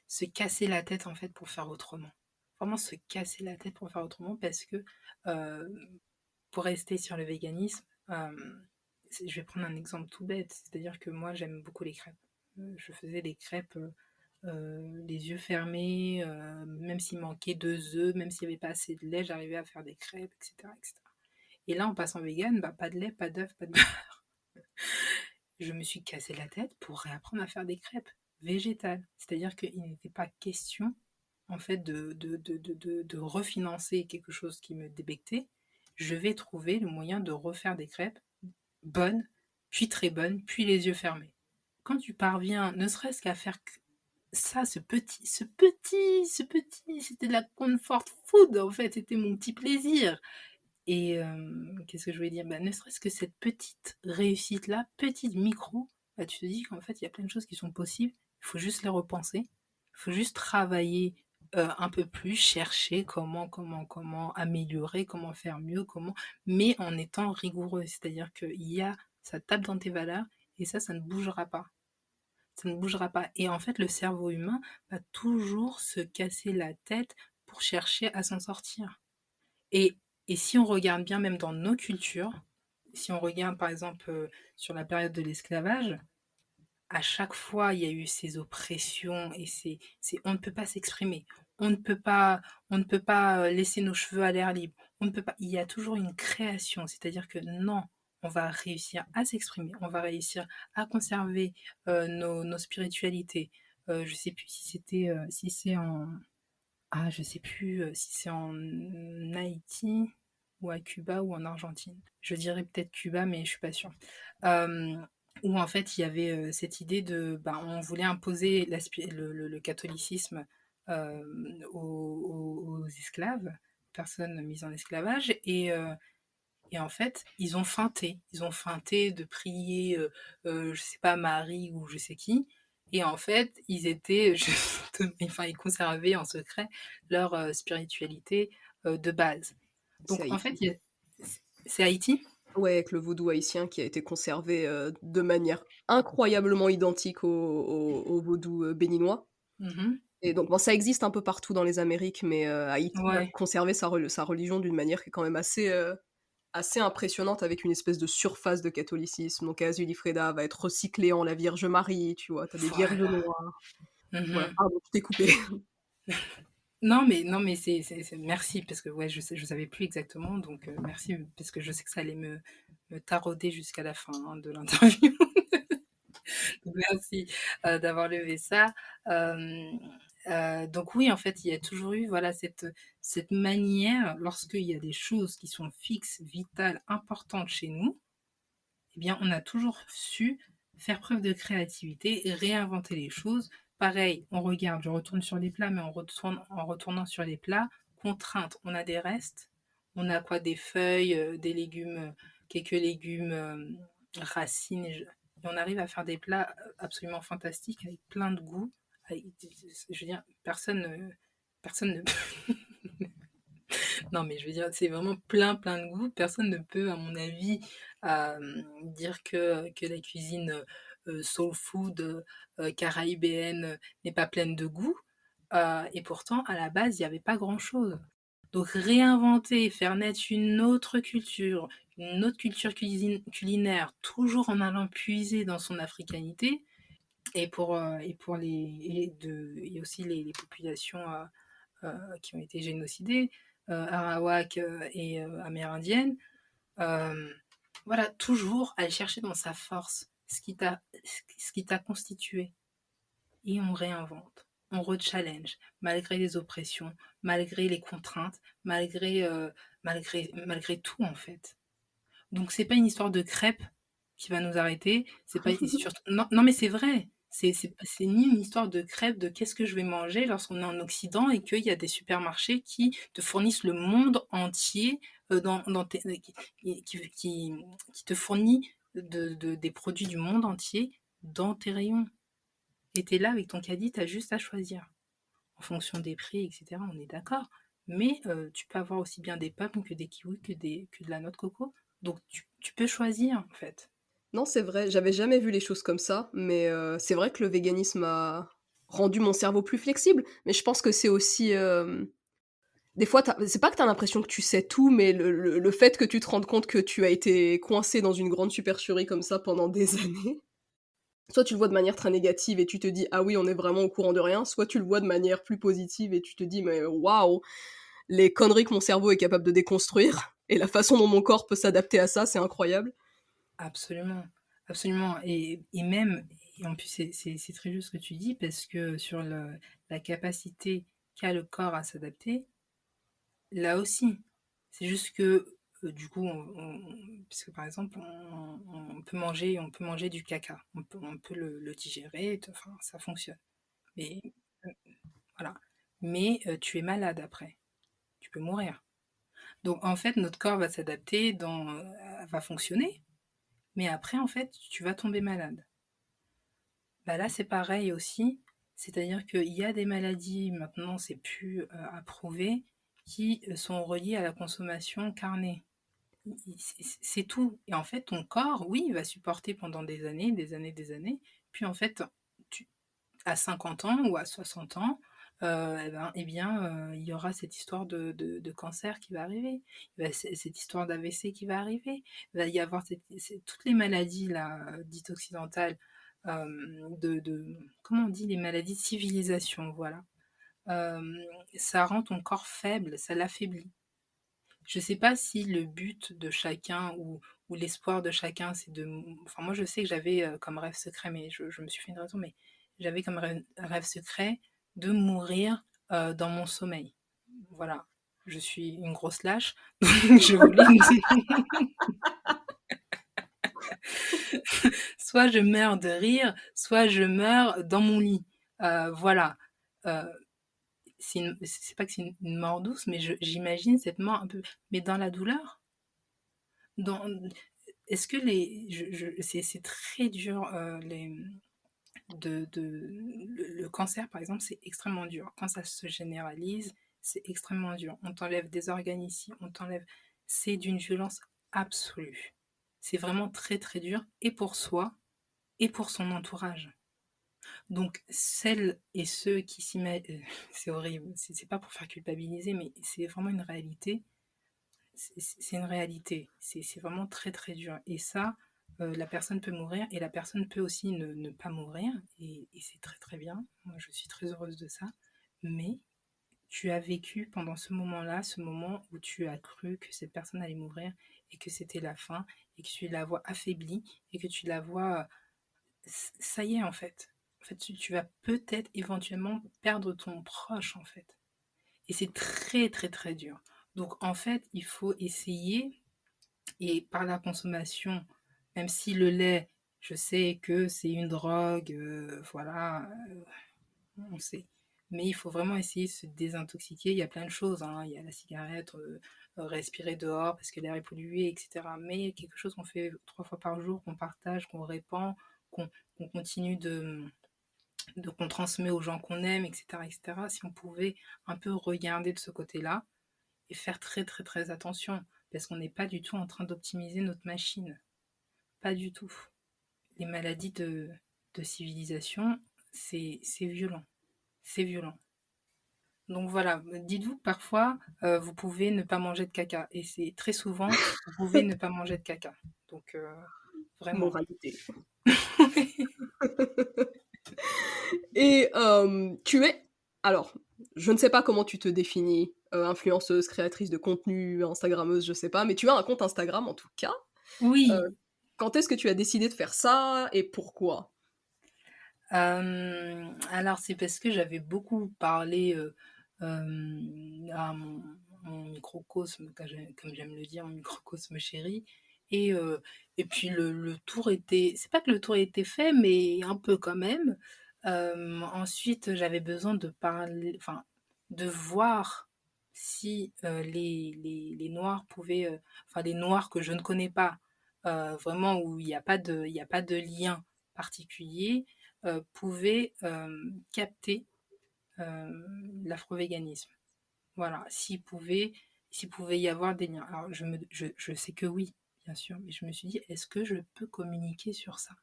se casser la tête en fait pour faire autrement. Vraiment se casser la tête pour faire autrement parce que euh, pour rester sur le véganisme, je vais prendre un exemple tout bête, c'est-à-dire que moi j'aime beaucoup les crêpes. Je faisais des crêpes les yeux fermés, même s'il manquait 2 œufs, même s'il n'y avait pas assez de lait, j'arrivais à faire des crêpes, etc., etc. Et là, en passant vegan, bah, pas de lait, pas d'œufs, pas de beurre. Je me suis cassé la tête pour réapprendre à faire des crêpes végétales. C'est-à-dire qu'il n'était pas question, en fait, de refinancer quelque chose qui me débectait. Je vais trouver le moyen de refaire des crêpes bonnes, puis très bonnes, puis les yeux fermés. Quand tu parviens, ne serait-ce qu'à faire ça, c'était de la comfort food, en fait, c'était mon petit plaisir. Et qu'est-ce que je voulais dire? Bah, ne serait-ce que cette petite réussite-là, petite micro, bah, tu te dis qu'en fait, il y a plein de choses qui sont possibles. Il faut juste les repenser. Il faut juste travailler un peu plus, chercher comment améliorer, comment faire mieux, mais en étant rigoureux. C'est-à-dire ça tape dans tes valeurs et ça ne bougera pas. Ça ne bougera pas. Et en fait, le cerveau humain va toujours se casser la tête pour chercher à s'en sortir. Et, et si on regarde bien, même dans nos cultures, si on regarde par exemple sur la période de l'esclavage, à chaque fois il y a eu ces oppressions et on ne peut pas s'exprimer, on ne peut pas laisser nos cheveux à l'air libre, on ne peut pas, il y a toujours une création, c'est-à-dire que non, on va réussir à s'exprimer, on va réussir à conserver nos spiritualités. Je sais plus si c'est en je sais plus si c'est en Haïti ou à Cuba ou en Argentine. Je dirais peut-être Cuba, mais je suis pas sûre. Euh, Où en fait il y avait cette idée on voulait imposer le catholicisme euh, aux esclaves, personnes mises en esclavage, et en fait ils ont feinté de prier, je sais pas, Marie ou je sais qui, et en fait ils étaient, enfin ils conservaient en secret leur spiritualité de base. C'est Donc en fait, Haïti. c'est Haïti? Ouais, avec le vaudou haïtien qui a été conservé de manière incroyablement identique au vaudou béninois. Mhm. Et donc, bon, ça existe un peu partout dans les Amériques, mais Haïti a Ouais. conservé sa religion d'une manière qui est quand même assez impressionnante, avec une espèce de surface de catholicisme. Donc, Asulifreda va être recyclé en la Vierge Marie, tu vois, t'as des vierges Voilà. noires. Voilà, Mhm. pardon, je t'ai coupé. Non mais merci parce que ouais je savais plus exactement, donc merci parce que je sais que ça allait me tarauder jusqu'à la fin hein, de l'interview. Donc, merci d'avoir levé ça. Euh, donc oui, en fait, il y a toujours eu voilà cette manière, lorsqu'il y a des choses qui sont fixes, vitales, importantes chez nous, eh bien, on a toujours su faire preuve de créativité et réinventer les choses. Pareil, on regarde, je retourne sur les plats, mais en retournant sur les plats, contrainte, on a des restes, on a quoi, des feuilles, des légumes, quelques légumes, racines, et on arrive à faire des plats absolument fantastiques avec plein de goût. Je veux dire, personne ne non, mais je veux dire, c'est vraiment plein de goûts. Personne ne peut, à mon avis, dire que la cuisine soul food caribéenne n'est pas pleine de goût. Et pourtant, à la base, il n'y avait pas grand-chose. Donc, réinventer, faire naître une autre culture culinaire, toujours en allant puiser dans son africanité, et aussi les populations qui ont été génocidées, arawak et amérindiennes. Euh, voilà, toujours aller chercher dans sa force ce qui t'a constitué. Et on réinvente, on rechallenge, malgré les oppressions, malgré les contraintes, malgré tout en fait. Donc c'est pas une histoire de crêpes qui va nous arrêter. C'est pas surtout... non, mais c'est vrai. C'est ni une histoire de crêpes, de qu'est-ce que je vais manger lorsqu'on est en Occident et qu'il y a des supermarchés qui te fournissent le monde entier qui te fournit des produits du monde entier dans tes rayons. Et t'es là avec ton caddie, t'as juste à choisir. En fonction des prix, etc., on est d'accord. Mais tu peux avoir aussi bien des pommes que des kiwis, que de la noix de coco. Donc tu peux choisir, en fait. Non, c'est vrai, j'avais jamais vu les choses comme ça, mais c'est vrai que le véganisme a rendu mon cerveau plus flexible, mais je pense que c'est aussi, des fois, c'est pas que tu as l'impression que tu sais tout, mais le fait que tu te rendes compte que tu as été coincé dans une grande supercherie comme ça pendant des années, soit tu le vois de manière très négative et tu te dis: «Ah oui, on est vraiment au courant de rien», soit tu le vois de manière plus positive et tu te dis: «Mais waouh, les conneries que mon cerveau est capable de déconstruire et la façon dont mon corps peut s'adapter à ça, c'est incroyable». Absolument, absolument et même et en plus c'est très juste ce que tu dis parce que sur la capacité qu'a le corps à s'adapter, là aussi. C'est juste que, du coup, parce que par exemple, on peut manger du caca. On peut le digérer, enfin, ça fonctionne. Mais, voilà. Mais tu es malade après. Tu peux mourir. Donc, en fait, notre corps va s'adapter, va fonctionner. Mais après, en fait, tu vas tomber malade. Bah là, c'est pareil aussi. C'est-à-dire qu'il y a des maladies, maintenant, c'est plus approuvé, qui sont reliées à la consommation carnée. C'est tout. Et en fait, ton corps, oui, il va supporter pendant des années, des années, des années. Puis en fait, tu, à 50 ans ou à 60 ans, il y aura cette histoire de cancer qui va arriver. Cette histoire d'AVC qui va arriver. Il va y avoir toutes les maladies là, dites occidentales, comment on dit, les maladies de civilisation, voilà. Ça rend ton corps faible, ça l'affaiblit. Je sais pas si le but de chacun ou l'espoir de chacun, c'est de... Enfin, moi, je sais que j'avais comme rêve secret, mais je me suis fait une raison, mais j'avais comme rêve secret de mourir dans mon sommeil. Voilà. Je suis une grosse lâche, donc je voulais... soit je meurs de rire, soit je meurs dans mon lit. Voilà. Euh, c'est pas que c'est une mort douce, mais j'imagine cette mort un peu... Mais dans la douleur, dans, est-ce que c'est très dur, le cancer, par exemple, c'est extrêmement dur. Quand ça se généralise, c'est extrêmement dur. On t'enlève des organes ici, on t'enlève. C'est d'une violence absolue. C'est vraiment très très dur, et pour soi, et pour son entourage. Donc, celles et ceux qui s'imaginent, c'est horrible, c'est pas pour faire culpabiliser, mais c'est vraiment une réalité. C'est une réalité. C'est vraiment très très dur. Et ça, la personne peut mourir et la personne peut aussi ne pas mourir. Et c'est très très bien. Moi, je suis très heureuse de ça. Mais tu as vécu pendant ce moment-là, ce moment où tu as cru que cette personne allait mourir et que c'était la fin et que tu la vois affaiblie et que tu la vois... Ça y est en fait. En fait, tu vas peut-être éventuellement perdre ton proche en fait. Et c'est très très très dur. Donc en fait, il faut essayer, et par la consommation, même si le lait, je sais que c'est une drogue, voilà, on sait. Mais il faut vraiment essayer de se désintoxiquer. Il y a plein de choses, hein. Il y a la cigarette, respirer dehors parce que l'air est pollué, etc. Mais il y a quelque chose qu'on fait 3 fois par jour, qu'on partage, qu'on répand, qu'on continue qu'on transmet aux gens qu'on aime, etc., etc. Si on pouvait un peu regarder de ce côté-là, et faire très très très attention, parce qu'on n'est pas du tout en train d'optimiser notre machine. Pas du tout. Les maladies de civilisation, c'est violent. C'est violent. Donc voilà, dites-vous que parfois, vous pouvez ne pas manger de caca. Et c'est très souvent, vous pouvez ne pas manger de caca. Donc vraiment. Moralité. Et tu es alors, je ne sais pas comment tu te définis, influenceuse, créatrice de contenu, instagrammeuse, je sais pas, mais tu as un compte Instagram en tout cas. Oui. Heu, Quand est-ce que tu as décidé de faire ça et pourquoi? Alors c'est parce que j'avais beaucoup parlé à mon microcosme, comme j'aime le dire, mon microcosme chéri. Et puis le tour était, c'est pas que le tour était fait, mais un peu quand même. Ensuite, j'avais besoin de parler, enfin, de voir si les Noirs pouvaient, enfin les Noirs que je ne connais pas, vraiment où il y a pas de lien particulier, pouvaient capter l'afrovéganisme. Voilà, s'il pouvait y avoir des liens. Alors, je sais que oui, bien sûr, mais je me suis dit, est-ce que je peux communiquer sur ça?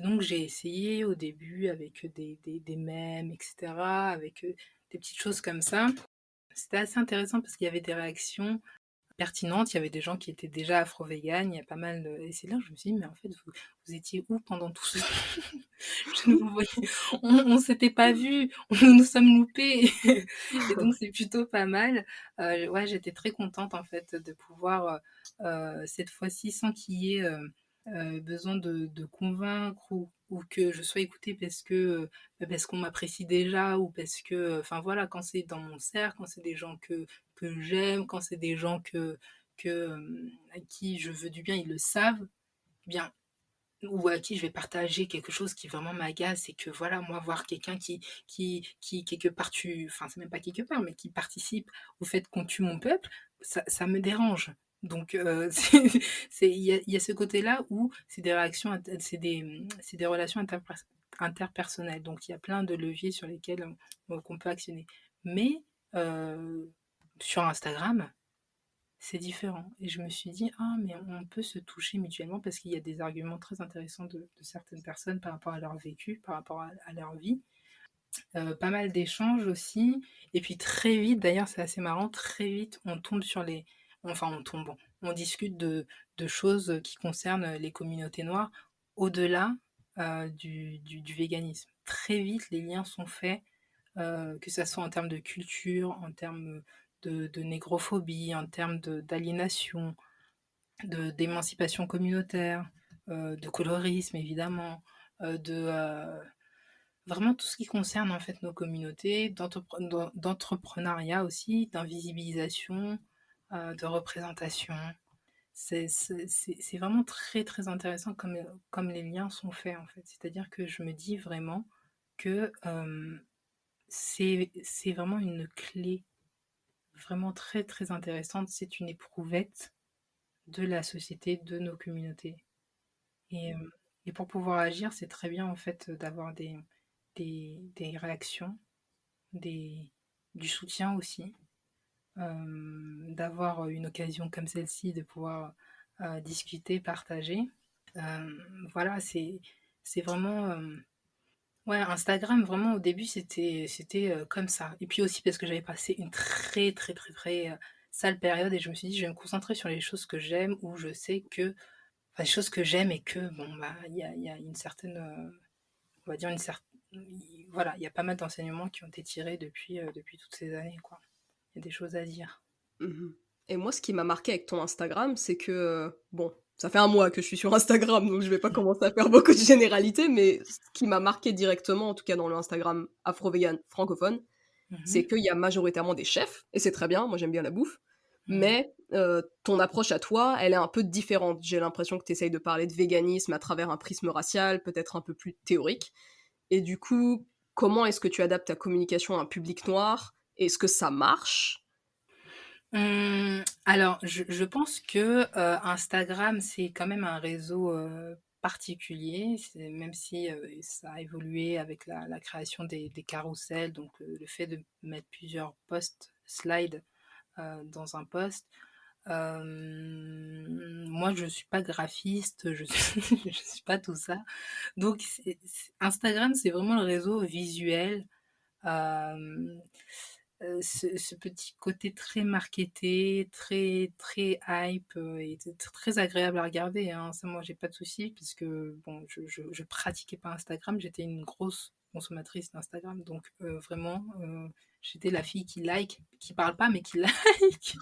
Et donc j'ai essayé au début avec des mèmes, etc., avec des petites choses comme ça. C'était assez intéressant parce qu'il y avait des réactions pertinentes. Il y avait des gens qui étaient déjà afro-véganes. Il y a pas mal de... Et c'est là que je me suis dit, mais en fait, vous étiez où pendant tout ce temps? Je ne vous voyais... On s'était pas vus, nous nous sommes loupés. Et donc, c'est plutôt pas mal. Ouais, j'étais très contente, en fait, de pouvoir, cette fois-ci, sans qu'il y ait besoin de convaincre ou que je sois écoutée parce qu'on m'apprécie déjà ou parce que, enfin voilà, quand c'est dans mon cercle, quand c'est des gens que j'aime, quand c'est des gens à qui je veux du bien, ils le savent, bien, ou à qui je vais partager quelque chose qui vraiment m'agace et que voilà, moi, voir quelqu'un qui quelque part enfin, c'est même pas quelque part, mais qui participe au fait qu'on tue mon peuple, ça me dérange. Donc, il y a ce côté-là où c'est des réactions, c'est des relations interpersonnelles. Donc, il y a plein de leviers sur lesquels qu'on peut actionner. Mais euh, sur Instagram, c'est différent. Et je me suis dit, ah, mais on peut se toucher mutuellement parce qu'il y a des arguments très intéressants de certaines personnes par rapport à leur vécu, par rapport à leur vie. Pas mal d'échanges aussi. Et puis très vite, d'ailleurs, c'est assez marrant, très vite, on tombe sur les... Enfin, on tombe, on discute de choses qui concernent les communautés noires au-delà du véganisme. Très vite, les liens sont faits, que ce soit en termes de culture, en termes de négrophobie, en termes d'aliénation, d'émancipation communautaire, de colorisme évidemment, de vraiment tout ce qui concerne en fait nos communautés, d'entrepreneuriat aussi, d'invisibilisation, de représentation. C'est vraiment très très intéressant comme les liens sont faits en fait. C'est-à-dire que je me dis vraiment que c'est vraiment une clé vraiment très très intéressante. C'est une éprouvette de la société, de nos communautés. Et, euh, et pour pouvoir agir, c'est très bien en fait d'avoir des réactions, des, du soutien aussi, d'avoir une occasion comme celle-ci de pouvoir discuter, partager. Voilà, c'est vraiment... ouais, Instagram, vraiment, au début, c'était comme ça. Et puis aussi parce que j'avais passé une très, très, très, très sale période et je me suis dit, je vais me concentrer sur les choses que j'aime, où je sais que... Enfin, les choses que j'aime et que, bon, bah, il y a une certaine... on va dire une certaine... Voilà, il y a pas mal d'enseignements qui ont été tirés depuis toutes ces années, quoi. Il y a des choses à dire. Mhm. Et moi, ce qui m'a marqué avec ton Instagram, c'est que, bon, ça fait un mois que je suis sur Instagram, donc je vais pas commencer à faire beaucoup de généralités, mais ce qui m'a marqué directement, en tout cas dans le Instagram afro-vegan francophone, c'est Mhm, qu'il y a majoritairement des chefs, et c'est très bien, moi j'aime bien la bouffe, mhm. mais ton approche à toi, elle est un peu différente. J'ai l'impression que tu essayes de parler de véganisme à travers un prisme racial, peut-être un peu plus théorique. Et du coup, comment est-ce que tu adaptes ta communication à un public noir? Est-ce que ça marche? Alors, je pense que Instagram, c'est quand même un réseau particulier, même si ça a évolué avec la création des carousels, donc le fait de mettre plusieurs posts, slides dans un post. Moi, je suis pas graphiste, je suis, je suis pas tout ça. Donc, Instagram, c'est vraiment le réseau visuel. euh, ce petit côté très marketé, très, très hype, et très agréable à regarder, hein. Ça, moi, j'ai pas de souci, parce que bon, je pratiquais pas Instagram, j'étais une grosse consommatrice d'Instagram, donc vraiment, j'étais la fille qui parle pas, mais qui like,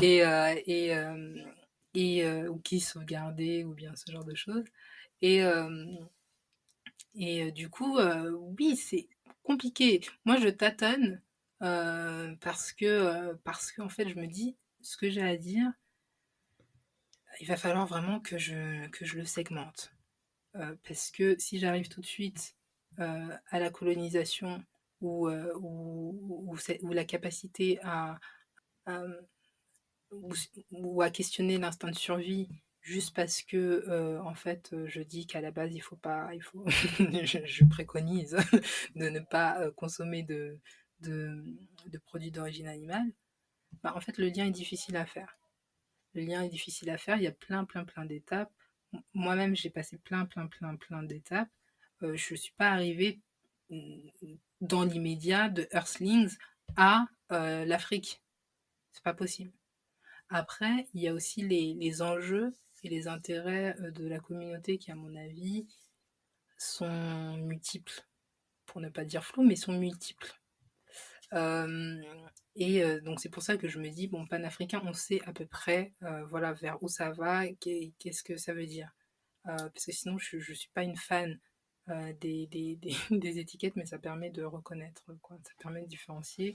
et, ou qui sauvegardait, ou bien ce genre de choses. Et, du coup, oui, c'est compliqué. Moi, je tâtonne parce que en fait, je me dis ce que j'ai à dire, il va falloir vraiment que je le segmente. Parce que si j'arrive tout de suite à la colonisation ou la capacité à, ou, ou à questionner l'instinct de survie juste parce que en fait je dis qu'à la base il faut je préconise de ne pas consommer de, de produits d'origine animale, bah, en fait le lien est difficile à faire. Le lien est difficile à faire, il y a plein plein plein d'étapes Moi-même, j'ai passé plein d'étapes. Je ne suis pas arrivée dans l'immédiat de Earthlings à l'Afrique. C'est pas possible. Après, il y a aussi les enjeux et les intérêts de la communauté qui, à mon avis, sont multiples. Pour ne pas dire flous, mais sont multiples. Euh, donc c'est pour ça que je me dis, bon, panafricain, on sait à peu près voilà, vers où ça va, qu'est-ce que ça veut dire. Parce que sinon, je ne suis pas une fan des étiquettes, mais ça permet de reconnaître, quoi. Ça permet de différencier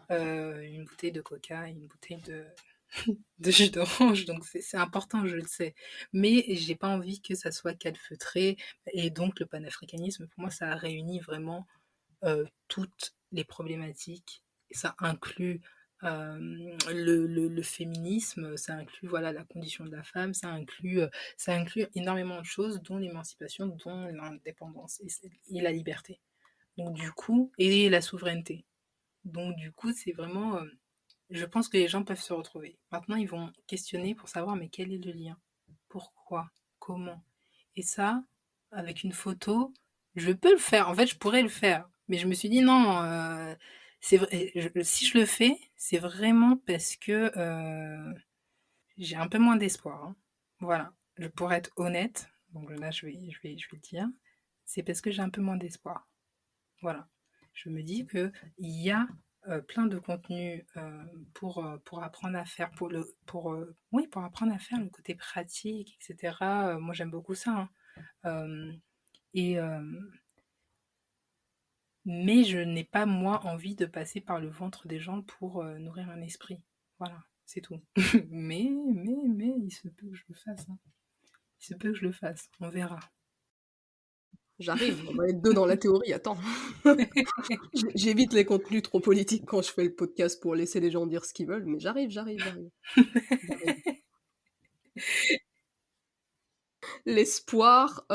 une bouteille de coca et une bouteille de jus d'orange. Donc c'est important, je le sais. Mais j'ai pas envie que ça soit calfeutré. Et donc le panafricanisme, pour moi, ça réunit vraiment toutes les problématiques. Ça inclut le féminisme, ça inclut voilà, la condition de la femme, ça inclut énormément de choses, dont l'émancipation, dont l'indépendance et la liberté. Donc du coup, et la souveraineté. Donc du coup, c'est vraiment... je pense que les gens peuvent se retrouver. Maintenant, ils vont questionner pour savoir, mais quel est le lien? Pourquoi? Comment? Et ça, avec une photo, je peux le faire. En fait, je pourrais le faire. Mais je me suis dit, non, c'est vrai, si je le fais, c'est vraiment parce que j'ai un peu moins d'espoir, hein. Voilà. Je pourrais être honnête. Donc là, je vais le dire. C'est parce que j'ai un peu moins d'espoir. Voilà. Je me dis qu'il y a plein de contenus pour apprendre à faire, oui, pour apprendre à faire le côté pratique, etc. Moi, j'aime beaucoup ça, hein. Euh, et, mais je n'ai pas, moi, envie de passer par le ventre des gens pour nourrir un esprit. Voilà, c'est tout. Mais, il se peut que je le fasse, hein. Il se peut que je le fasse. On verra. J'arrive, on va être deux dans la théorie, attends. J'évite les contenus trop politiques quand je fais le podcast pour laisser les gens dire ce qu'ils veulent, mais j'arrive. L'espoir,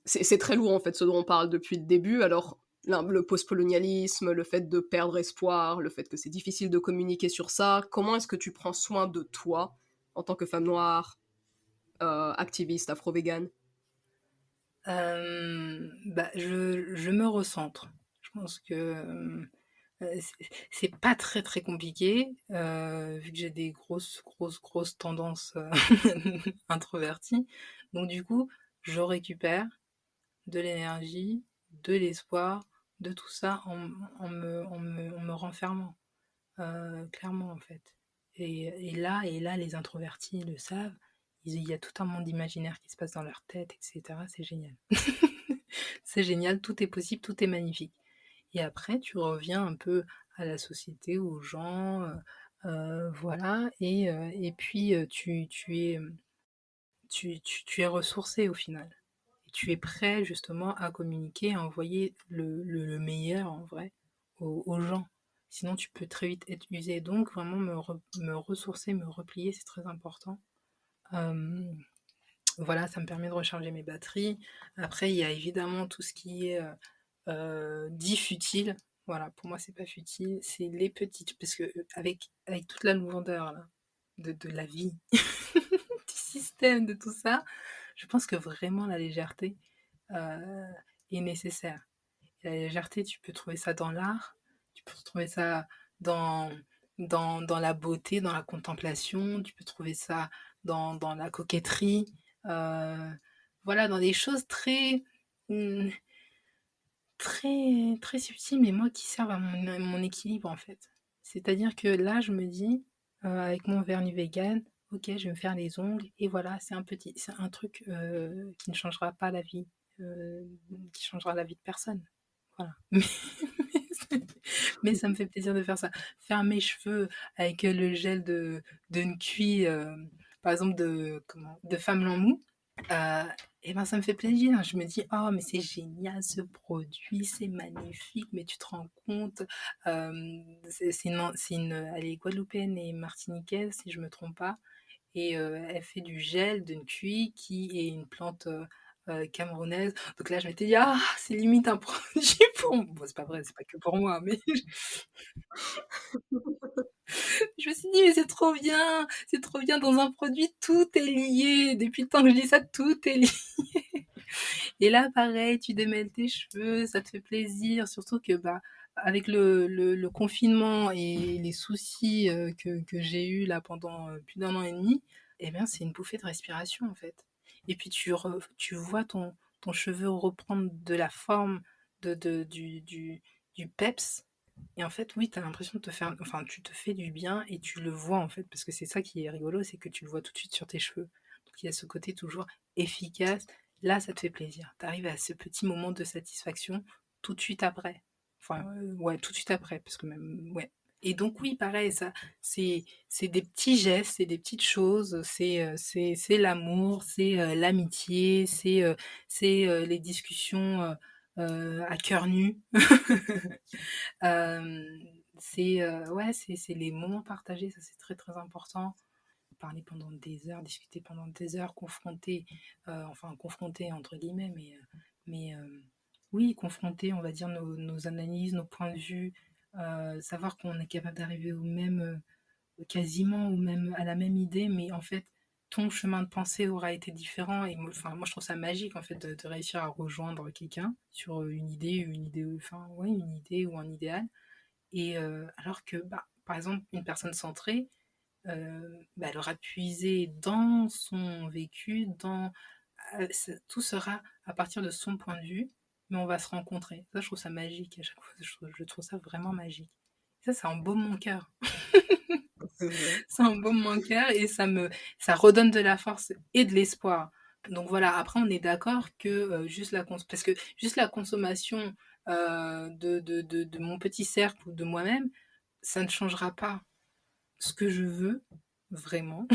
c'est très lourd en fait ce dont on parle depuis le début. Alors, le postcolonialisme, le fait de perdre espoir, le fait que c'est difficile de communiquer sur ça, comment est-ce que tu prends soin de toi en tant que femme noire, activiste afro-végane? Bah, je me recentre. Je pense que c'est pas très compliqué, vu que j'ai des grosses tendances introverties. Donc du coup, je récupère de l'énergie, de l'espoir, de tout ça en me renfermant, clairement en fait. Et là, les introvertis le savent, il y a tout un monde imaginaire qui se passe dans leur tête, etc. C'est génial. C'est génial, tout est possible, tout est magnifique. Et après, tu reviens un peu à la société, aux gens, voilà, et puis tu es ressourcé au final. Et tu es prêt justement à communiquer, à envoyer le meilleur en vrai aux gens. Sinon, tu peux très vite être usé. Donc, vraiment me ressourcer, me replier, c'est très important. Voilà, ça me permet de recharger mes batteries. Après, il y a évidemment tout ce qui est dit futile. Voilà, pour moi, c'est pas futile, c'est les petites. Parce que avec toute la lourdeur là, de la vie, du système, de tout ça, je pense que vraiment la légèreté euh, est nécessaire. Et la légèreté, tu peux trouver ça dans l'art, tu peux trouver ça dans, dans la beauté, dans la contemplation, tu peux trouver ça dans la coquetterie, euh, voilà, dans des choses hum, très subtils, mais moi qui servent à mon équilibre en fait. C'est-à-dire que là, je me dis, avec mon vernis vegan, ok, je vais me faire les ongles, et voilà, c'est un truc qui ne changera pas la vie, qui changera la vie de personne. Voilà. Mais ça me fait plaisir de faire ça. Faire mes cheveux avec le gel de Nkui, par exemple, de Femme Lamou, et ben ça me fait plaisir. Je me dis, oh, mais c'est génial ce produit, c'est magnifique, mais tu te rends compte, elle est guadeloupéenne et martiniquaise, si je me trompe pas, et elle fait du gel de Nkui, qui est une plante camerounaise. Donc là, je m'étais dit, ah, c'est limite un produit pour moi. Bon, c'est pas vrai, c'est pas que pour moi, mais Je me suis dit: «Mais c'est trop bien dans un produit, tout est lié. Depuis le temps que je dis ça, tout est lié». Et là, pareil, tu démêles tes cheveux, ça te fait plaisir, surtout que, bah, avec le confinement et les soucis, que j'ai eus là pendant, plus d'1 an et demi, eh bien, c'est une bouffée de respiration, en fait. Et puis tu vois ton cheveu reprendre de la forme du peps et en fait, oui, tu as l'impression de te faire enfin, tu te fais du bien et tu le vois, en fait, parce que c'est ça qui est rigolo, c'est que tu le vois tout de suite sur tes cheveux. Donc il y a ce côté toujours efficace. Là, ça te fait plaisir. Tu arrives à ce petit moment de satisfaction tout de suite après. Enfin, ouais, tout de suite après, parce que même, ouais. Et donc oui, pareil, ça, c'est des petits gestes, c'est des petites choses, c'est l'amour, c'est l'amitié, les discussions à cœur nu. Ouais, c'est les moments partagés, ça c'est très très important. Parler pendant des heures, discuter pendant des heures, confronter, enfin confronter entre guillemets, oui, confronter, on va dire, nos analyses, nos points de vue, savoir qu'on est capable d'arriver au même, quasiment au même, à la même idée, mais en fait, ton chemin de pensée aura été différent. Et moi, enfin, moi je trouve ça magique en fait de réussir à rejoindre quelqu'un sur une idée, enfin, ouais, une idée ou un idéal. Et alors que, bah, par exemple, une personne centrée, bah, elle aura puisé dans son vécu, tout sera à partir de son point de vue, mais on va se rencontrer. Ça, je trouve ça magique à chaque fois. Je trouve ça vraiment magique. Ça embaume mon cœur. C'est vrai. Ça embaume mon cœur et ça redonne de la force et de l'espoir. Donc voilà, après, on est d'accord que parce que juste la consommation de mon petit cercle ou de moi-même, ça ne changera pas. Ce que je veux, vraiment,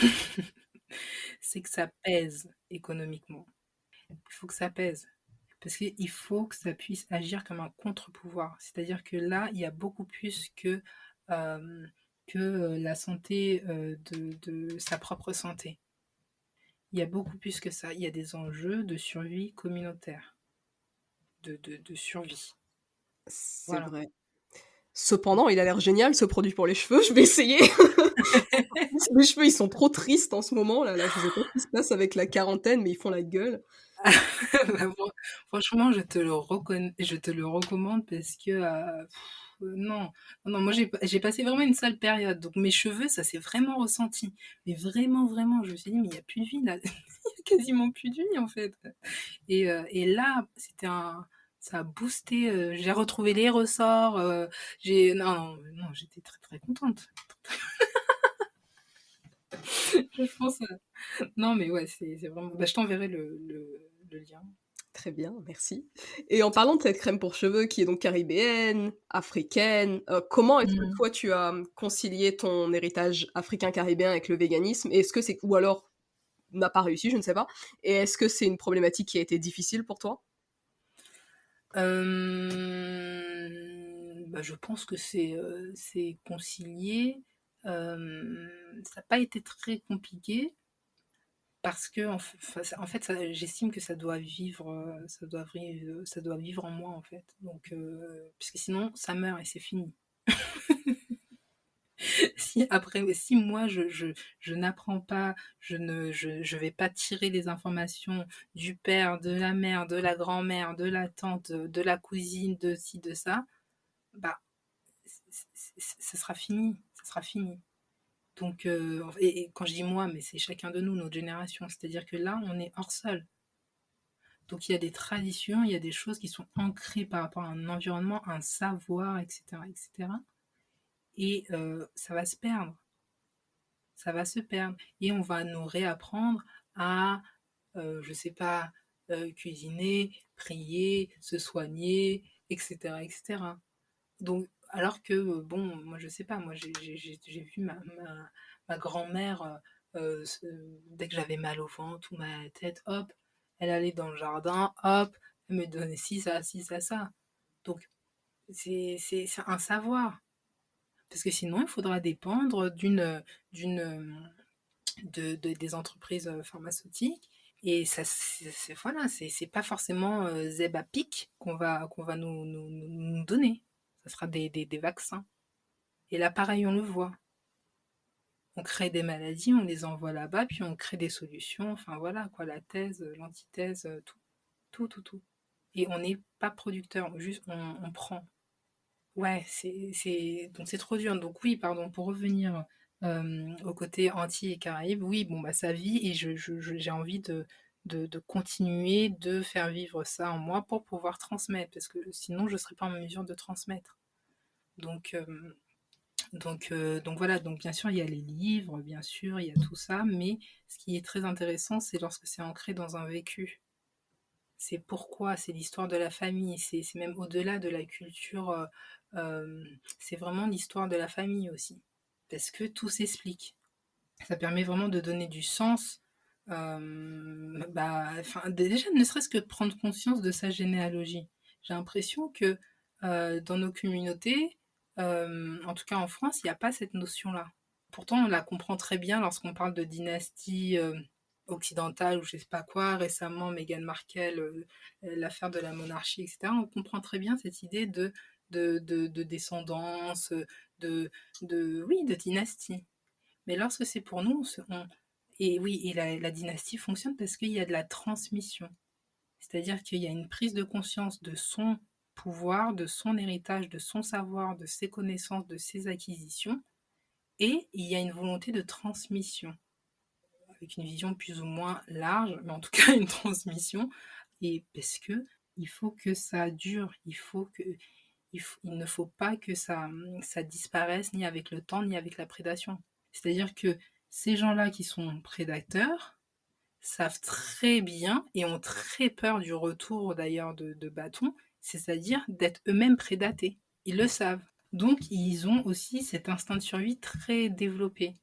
c'est que ça pèse économiquement. Il faut que ça pèse. Parce qu'il faut que ça puisse agir comme un contre-pouvoir. C'est-à-dire que là, il y a beaucoup plus euh, que la santé de sa propre santé. Il y a beaucoup plus que ça. Il y a des enjeux de survie communautaire, de survie. C'est Voilà. vrai. Cependant, il a l'air génial ce produit pour les cheveux, je vais essayer. Mes cheveux, ils sont trop tristes en ce moment là, je sais pas ce qui se passe avec la quarantaine, mais ils font la gueule. Bah, franchement, je te le recommande parce que non, non, moi j'ai passé vraiment une sale période. Donc mes cheveux, ça s'est vraiment ressenti. Mais vraiment, vraiment, je me suis dit, mais il n'y a plus de vie là. Il y a quasiment plus de vie en fait. Et là, ça a boosté. J'ai retrouvé les ressorts. Non, non, non, j'étais très, très contente. Je pense. Non, mais ouais, c'est vraiment. Bah, je t'enverrai le lien. Très bien, merci. Et en parlant de cette crème pour cheveux qui est donc caribéenne, africaine, comment est-ce que Mm. toi tu as, concilié ton héritage africain-caribéen avec le véganisme? Et est-ce que c'est ou alors n'a pas réussi, je ne sais pas. Et est-ce que c'est une problématique qui a été difficile pour toi? Bah, je pense que c'est concilié. Ça n'a pas été très compliqué parce que en fait, j'estime que ça doit vivre en moi en fait. Donc, puisque sinon, ça meurt et c'est fini. Si moi je n'apprends pas, je vais pas tirer les informations du père, de la mère, de la grand-mère, de la tante, de la cousine, de ci, de ça, bah ce sera fini, ce sera fini. Donc, et quand je dis moi, mais c'est chacun de nous, notre génération, c'est-à-dire que là, on est hors sol. Donc il y a des traditions, il y a des choses qui sont ancrées par rapport à un environnement, un savoir, etc., etc. Et ça va se perdre. Ça va se perdre. Et on va nous réapprendre à, je sais pas, cuisiner, prier, se soigner, etc., etc. Donc, alors que, bon, moi, je sais pas, moi, j'ai vu ma grand-mère, dès que j'avais mal au ventre ou mal à la tête, hop, elle allait dans le jardin, hop, elle me donnait ci, ça. Donc, c'est un savoir. Parce que sinon, il faudra dépendre des entreprises pharmaceutiques. Et ça, voilà, c'est pas forcément Zeb à pic qu'on va nous donner. Ça sera des vaccins. Et là, pareil, on le voit. On crée des maladies, on les envoie là-bas, puis on crée des solutions. Enfin voilà, quoi, la thèse, l'antithèse, tout, tout, tout, tout. Et on n'est pas producteur, juste on prend. Ouais, donc c'est trop dur. Donc oui, pardon, pour revenir au côté Antilles et Caraïbes, oui, bon, bah ça vit et j'ai envie de continuer de faire vivre ça en moi pour pouvoir transmettre, parce que sinon je ne serais pas en mesure de transmettre. Donc, donc voilà, donc bien sûr, il y a les livres, bien sûr, il y a tout ça, mais ce qui est très intéressant, c'est lorsque c'est ancré dans un vécu. C'est pourquoi, c'est l'histoire de la famille, c'est même au-delà de la culture, c'est vraiment l'histoire de la famille aussi. Parce que tout s'explique. Ça permet vraiment de donner du sens. Enfin, déjà, ne serait-ce que de prendre conscience de sa généalogie. J'ai l'impression que dans nos communautés, en tout cas en France, il n'y a pas cette notion-là. Pourtant, on la comprend très bien lorsqu'on parle de dynastie occidentale ou je sais pas quoi. Récemment, Meghan Markle, l'affaire de la monarchie, etc. On comprend très bien cette idée de descendance, oui, de dynastie. Mais lorsque c'est pour nous, et oui, et la dynastie fonctionne parce qu'il y a de la transmission. C'est-à-dire qu'il y a une prise de conscience de son pouvoir, de son héritage, de son savoir, de ses connaissances, de ses acquisitions, et il y a une volonté de transmission, avec une vision plus ou moins large, mais en tout cas une transmission, et parce que il faut que ça dure, il ne faut pas que ça disparaisse ni avec le temps ni avec la prédation. C'est-à-dire que ces gens-là qui sont prédateurs savent très bien et ont très peur du retour d'ailleurs de bâton, c'est-à-dire d'être eux-mêmes prédatés. Ils le savent. Donc ils ont aussi cet instinct de survie très développé.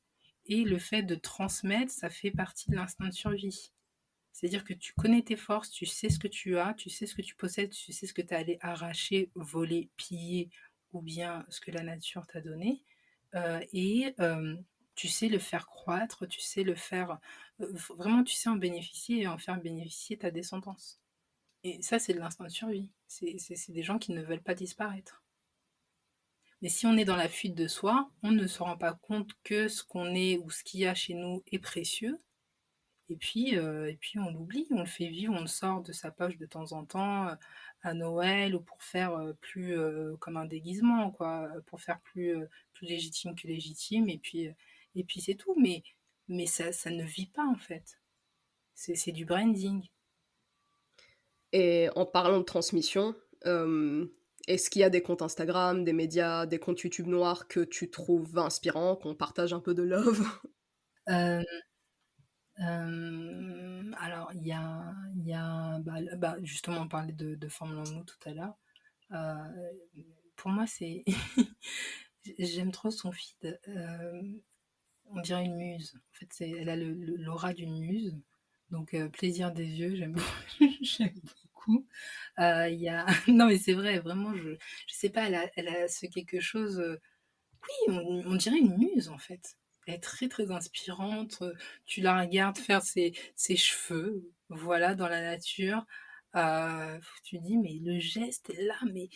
Et le fait de transmettre, ça fait partie de l'instinct de survie. C'est-à-dire que tu connais tes forces, tu sais ce que tu as, tu sais ce que tu possèdes, tu sais ce que tu as allé arracher, voler, piller, ou bien ce que la nature t'a donné. Et tu sais le faire croître, tu sais le faire... vraiment, tu sais en bénéficier et en faire bénéficier ta descendance. Et ça, c'est de l'instinct de survie. C'est des gens qui ne veulent pas disparaître. Mais si on est dans la fuite de soi, on ne se rend pas compte que ce qu'on est ou ce qu'il y a chez nous est précieux. Et puis on l'oublie, on le fait vivre, on le sort de sa poche de temps en temps à Noël ou pour faire plus comme un déguisement, quoi, pour faire plus légitime que légitime. Et puis c'est tout. Mais ça ne vit pas en fait. C'est du branding. Et en parlant de transmission, est-ce qu'il y a des comptes Instagram, des médias, des comptes YouTube noirs que tu trouves inspirants, qu'on partage un peu de love? Euh, alors, justement, on parlait de Formule 1 tout à l'heure. Euh, pour moi, c'est. J'aime trop son feed. On dirait une muse. En fait, elle a l'aura d'une muse. Donc, plaisir des yeux, j'aime j'aime beaucoup. Il y a... Non, mais c'est vrai, vraiment, je sais pas, elle a ce quelque chose. Oui, on dirait une muse, en fait. Elle est très, très inspirante. Tu la regardes faire ses cheveux, voilà, dans la nature. Tu dis, mais le geste est là, mais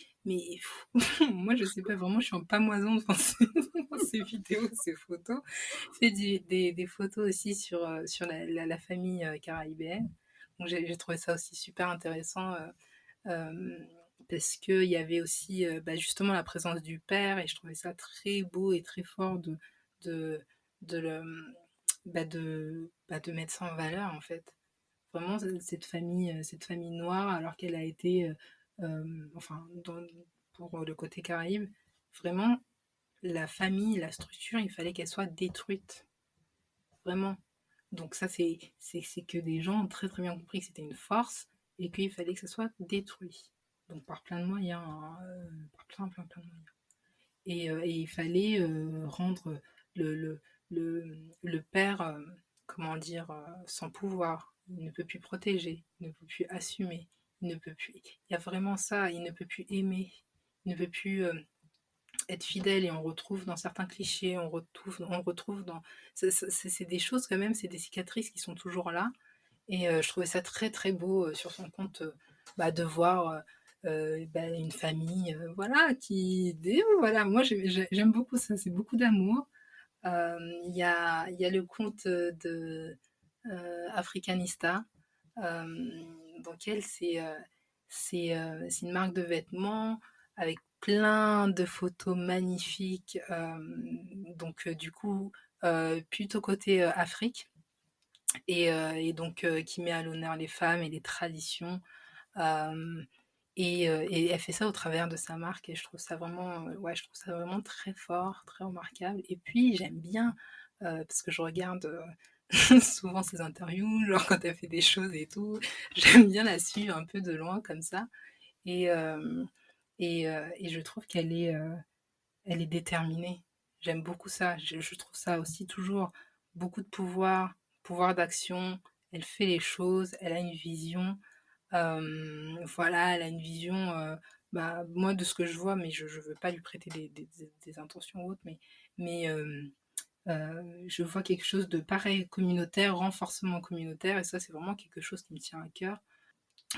moi, je sais pas, vraiment, je suis en pamoison devant ces vidéos, ces photos. Fait des photos aussi sur la famille caribéenne. Donc, j'ai trouvé ça aussi super intéressant. Euh, Parce qu'il y avait aussi justement la présence du père et je trouvais ça très beau et très fort de, de, le, de mettre ça en valeur en fait. Vraiment cette famille noire alors qu'elle a été, enfin pour le côté Caraïbe, vraiment la famille, la structure, il fallait qu'elle soit détruite. Vraiment. Donc ça c'est que des gens ont très très bien compris que c'était une force et qu'il fallait que ça soit détruit. Donc par plein de moyens, hein, par plein de moyens. Et il fallait rendre le, le, le père, comment dire, sans pouvoir. Il ne peut plus protéger, il ne peut plus assumer, il ne peut plus. Il y a vraiment ça, il ne peut plus aimer, il ne peut plus être fidèle et on retrouve dans certains clichés, on retrouve dans... C'est des choses quand même, c'est des cicatrices qui sont toujours là. Et je trouvais ça très très beau sur son compte de voir une famille voilà, voilà, moi j'aime beaucoup ça, c'est beaucoup d'amour. Il y a le compte de Africanista. Donc elle, c'est une marque de vêtements avec plein de photos magnifiques. Donc du coup, plutôt côté Afrique. Et donc qui met à l'honneur les femmes et les traditions. Euh, et elle fait ça au travers de sa marque et je trouve ça vraiment, ouais, je trouve ça vraiment très fort, très remarquable. Et puis j'aime bien, parce que je regarde souvent ses interviews, genre quand elle fait des choses et tout, j'aime bien la suivre un peu de loin comme ça. Et, et je trouve elle est déterminée. J'aime beaucoup ça. Je trouve ça aussi toujours beaucoup de pouvoir d'action. Elle fait les choses, elle a une vision. Voilà, elle a une vision, bah, moi de ce que je vois, mais je veux pas lui prêter des intentions ou autres, mais je vois quelque chose de pareil, communautaire, renforcement communautaire, et ça c'est vraiment quelque chose qui me tient à cœur.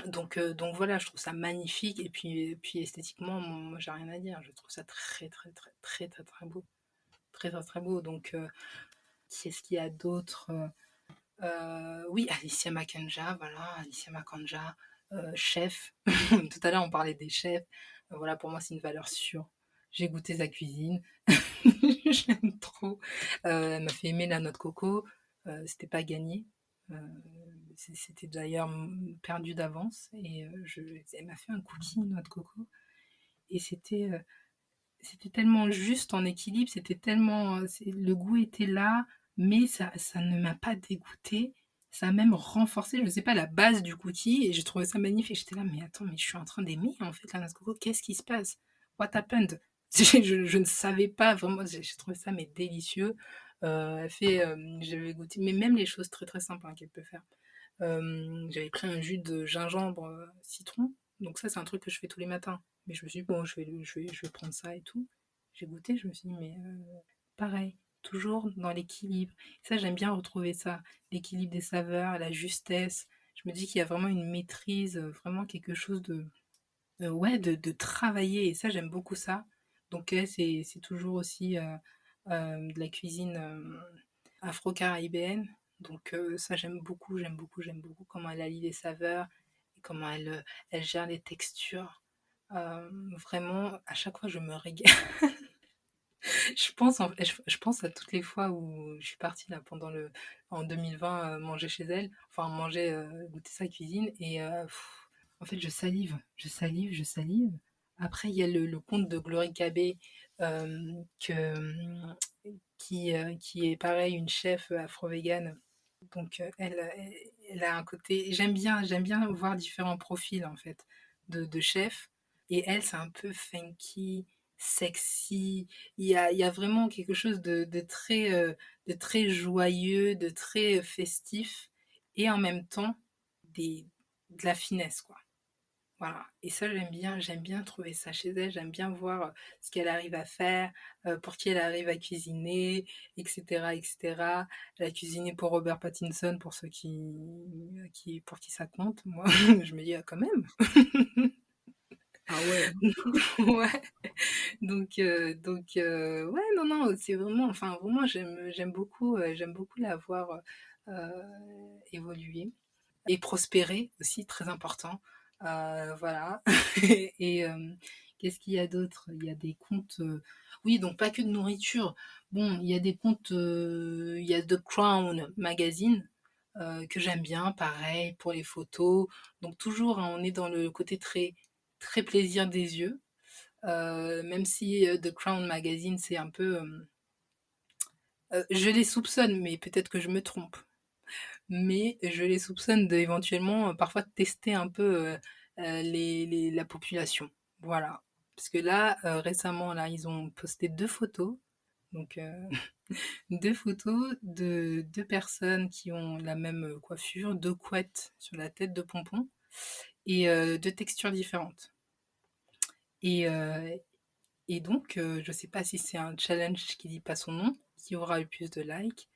Donc voilà, je trouve ça magnifique, et puis esthétiquement, moi j'ai rien à dire, je trouve ça très très très très très très beau, très très très beau. Donc qu'est-ce qu'il y a d'autre? Oui, Alicia Makanja, voilà, Alicia Makanja, chef. Tout à l'heure, on parlait des chefs. Voilà, pour moi, c'est une valeur sûre. J'ai goûté sa cuisine. J'aime trop. Elle m'a fait aimer la noix de coco. C'était pas gagné. Euh, C'était d'ailleurs perdu d'avance. Et elle m'a fait un cookie noix de coco. Et c'était tellement juste en équilibre, c'était tellement, le goût était là, mais ça ne m'a pas dégoûté. Ça a même renforcé, je ne sais pas, la base du cookie et j'ai trouvé ça magnifique. J'étais là, mais attends, mais je suis en train d'aimer en fait la noix de coco. Qu'est-ce qui se passe? What happened? Je ne savais pas vraiment. J'ai trouvé ça mais délicieux. Elle fait, j'avais goûté, mais même les choses très très simples hein, qu'elle peut faire. J'avais pris un jus de gingembre citron. Donc ça, c'est un truc que je fais tous les matins. Mais je me suis dit, bon, je vais prendre ça et tout. J'ai goûté, je me suis dit, mais pareil, toujours dans l'équilibre. Ça, j'aime bien retrouver ça. L'équilibre des saveurs, la justesse. Je me dis qu'il y a vraiment une maîtrise, vraiment quelque chose ouais, de travailler. Et ça, j'aime beaucoup ça. Donc c'est toujours aussi de la cuisine afro-caribéenne. Donc ça, j'aime beaucoup comment elle allie les saveurs et comment elle gère les textures. Vraiment, à chaque fois, je me régale. Je pense à toutes les fois où je suis partie là en 2020 manger chez elle, enfin manger, goûter sa cuisine et en fait je salive, je salive, je salive. Après il y a le conte de Glory Cabé qui est pareil une chef afro-végane. Donc elle a un côté, j'aime bien voir différents profils en fait de chefs et elle c'est un peu funky, sexy, il y a vraiment quelque chose de très joyeux, de très festif, et en même temps de la finesse, quoi. Voilà. Et ça, j'aime bien trouver ça chez elle, j'aime bien voir ce qu'elle arrive à faire, pour qui elle arrive à cuisiner, etc., etc. Elle a cuisiné pour Robert Pattinson, pour ceux pour qui ça compte. Moi, je me dis, ah, quand même. Ah ouais. Ouais. Ouais, non, non, c'est vraiment, enfin, vraiment, j'aime beaucoup la voir évoluer et prospérer aussi, très important. Voilà. Et qu'est-ce qu'il y a d'autre? Il y a des comptes, oui, donc pas que de nourriture. Bon, il y a des comptes, il y a The Crown Magazine. Que j'aime bien, pareil, pour les photos. Donc toujours, hein, on est dans le côté très, très plaisir des yeux. Même si The Crown Magazine, c'est un peu... je les soupçonne, mais peut-être que je me trompe. Mais je les soupçonne d'éventuellement, parfois, tester un peu la population. Voilà. Parce que là, récemment, là, ils ont posté deux photos. Donc, deux photos de deux personnes qui ont la même coiffure, deux couettes sur la tête, deux pompons, et deux textures différentes. Et, donc, je sais pas si c'est un challenge qui dit pas son nom, qui aura le plus de likes.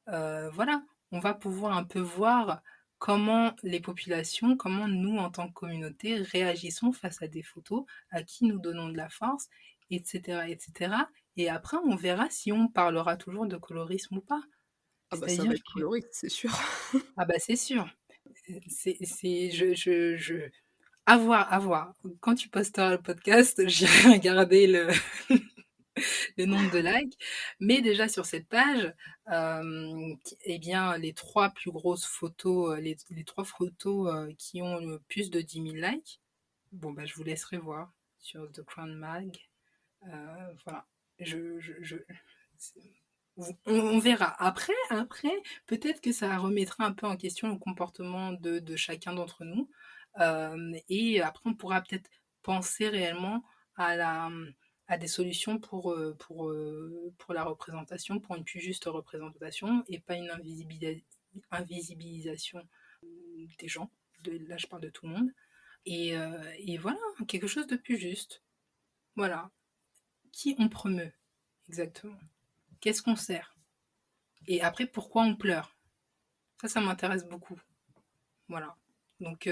Voilà, on va pouvoir un peu voir comment les populations, comment nous, en tant que communauté, réagissons face à des photos, à qui nous donnons de la force, etc., etc. Et après, on verra si on parlera toujours de colorisme ou pas. Ah bah, ça va C'est-à-dire être que coloriste, c'est sûr. ah bah, c'est sûr. C'est je à voir, à voir. Quand tu posteras le podcast, j'irai regarder le nombre de likes. Mais déjà sur cette page, eh bien, les 3 plus grosses photos, les 3 photos, qui ont le plus de 10 000 likes, bon, bah, je vous laisserai voir sur The Crown Mag. Voilà. Je on verra. Après, peut-être que ça remettra un peu en question le comportement de chacun d'entre nous. Et après, on pourra peut-être penser réellement à à des solutions pour la représentation, pour une plus juste représentation et pas une invisibilisation des gens. Là, je parle de tout le monde. Et voilà, quelque chose de plus juste. Voilà. Qui on promeut exactement? Qu'est-ce qu'on sert? Et après, pourquoi on pleure? Ça m'intéresse beaucoup. Voilà. Donc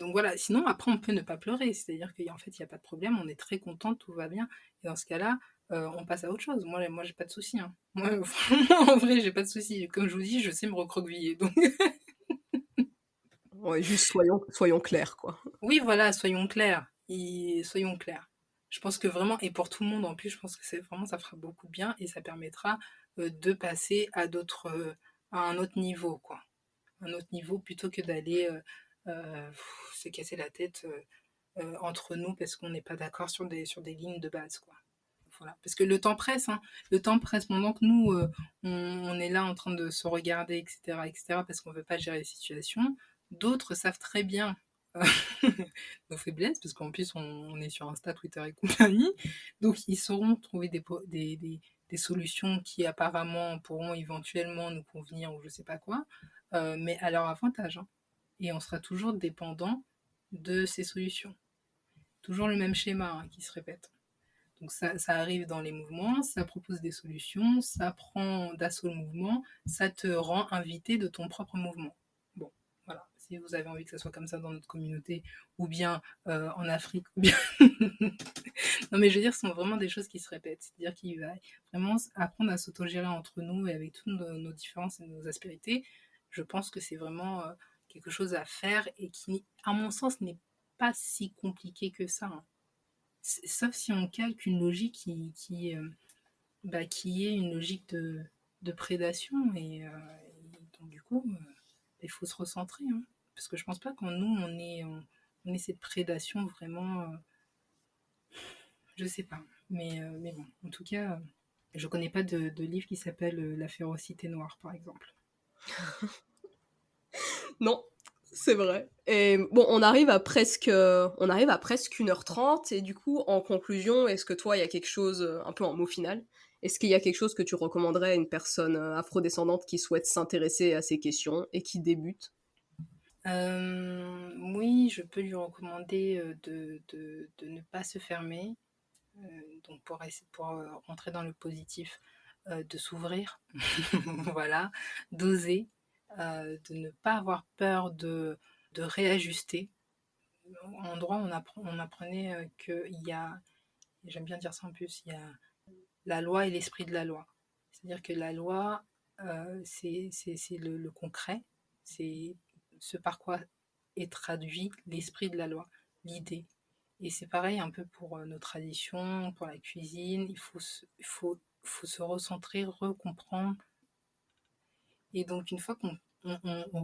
voilà. Sinon, après, on peut ne pas pleurer. C'est-à-dire qu'en fait, il n'y a pas de problème. On est très content, tout va bien. Et dans ce cas-là, on passe à autre chose. Moi j'ai pas de souci, hein. Moi, franchement, en vrai, j'ai pas de souci. Comme je vous dis, je sais me recroqueviller. Donc, Ouais, juste soyons clairs, quoi. oui, voilà, soyons clairs. Soyons clairs. Je pense que vraiment, et pour tout le monde en plus, je pense que c'est vraiment, ça fera beaucoup de bien et ça permettra de passer à un autre niveau, quoi. Un autre niveau plutôt que d'aller se casser la tête entre nous parce qu'on n'est pas d'accord sur des lignes de base, quoi. Voilà. Parce que le temps presse, hein. Le temps presse pendant que nous, on est là en train de se regarder, etc., parce qu'on ne veut pas gérer les situations. D'autres savent très bien nos faiblesses, parce qu'en plus, on est sur Insta, Twitter et compagnie. Donc, ils sauront trouver des solutions qui apparemment pourront éventuellement nous convenir ou je sais pas quoi, mais à leur avantage, hein. Et on sera toujours dépendant de ces solutions. Toujours le même schéma, hein, qui se répète. Donc ça arrive dans les mouvements, ça propose des solutions, ça prend d'assaut le mouvement, ça te rend invité de ton propre mouvement. Bon, voilà. Si vous avez envie que ça soit comme ça dans notre communauté, ou bien en Afrique, ou bien... non mais je veux dire, ce sont vraiment des choses qui se répètent. C'est-à-dire qu'il va vraiment apprendre à s'autogérer entre nous et avec toutes nos différences et nos aspérités. Je pense que c'est vraiment quelque chose à faire et qui, à mon sens, n'est pas si compliqué que ça, hein. Sauf si on calque une logique qui est une logique de prédation. Et donc, du coup, il faut se recentrer, hein. Parce que je pense pas qu'en nous, on ait cette prédation vraiment. Je sais pas. Mais bon, en tout cas, je connais pas de livre qui s'appelle La férocité noire, par exemple. Non, c'est vrai. Et bon, on arrive à presque 1h30 et du coup, en conclusion, est-ce que toi, il y a quelque chose, un peu en mot final, est-ce qu'il y a quelque chose que tu recommanderais à une personne afrodescendante qui souhaite s'intéresser à ces questions et qui débute? Oui, je peux lui recommander de ne pas se fermer, donc pour rentrer dans le positif, de s'ouvrir, voilà, d'oser, de ne pas avoir peur de réajuster. En droit, on apprenait qu'il y a, et j'aime bien dire ça en plus, il y a la loi et l'esprit de la loi. C'est-à-dire que la loi, c'est le concret, c'est ce par quoi est traduit l'esprit de la loi, l'idée. Et c'est pareil un peu pour nos traditions, pour la cuisine, il faut se recentrer, recomprendre. Et donc une fois qu'on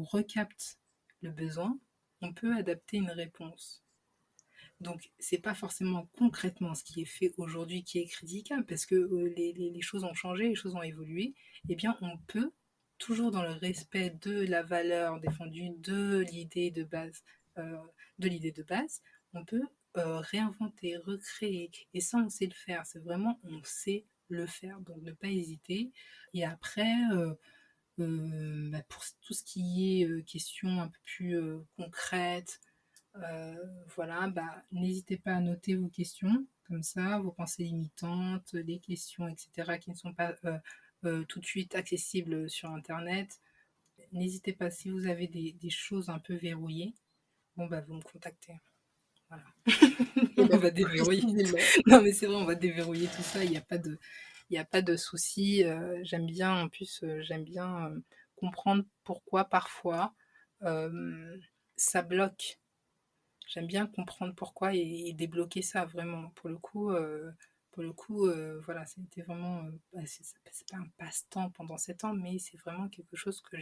recapte le besoin, on peut adapter une réponse. Donc, c'est pas forcément concrètement ce qui est fait aujourd'hui qui est critiquable, parce que les choses ont changé, les choses ont évolué. Eh bien, on peut, toujours dans le respect de la valeur défendue, euh, de l'idée de base, on peut réinventer, recréer. Et ça, on sait le faire. C'est vraiment, on sait le faire. Donc, ne pas hésiter. Et après, pour tout ce qui est question un peu plus concrète, voilà, n'hésitez pas à noter vos questions, comme ça, vos pensées limitantes, les questions, etc., qui ne sont pas tout de suite accessibles sur Internet. N'hésitez pas, si vous avez des choses un peu verrouillées, bon, vous me contactez. Voilà. Eh On ben, va déverrouiller. précisément. Non, mais c'est vrai, on va déverrouiller tout ça. Il y a pas de souci. J'aime bien, en plus, comprendre pourquoi parfois ça bloque. J'aime bien comprendre pourquoi et débloquer ça vraiment. Pour le coup, voilà, c'était vraiment, c'est pas un passe-temps pendant 7 ans, mais c'est vraiment quelque chose que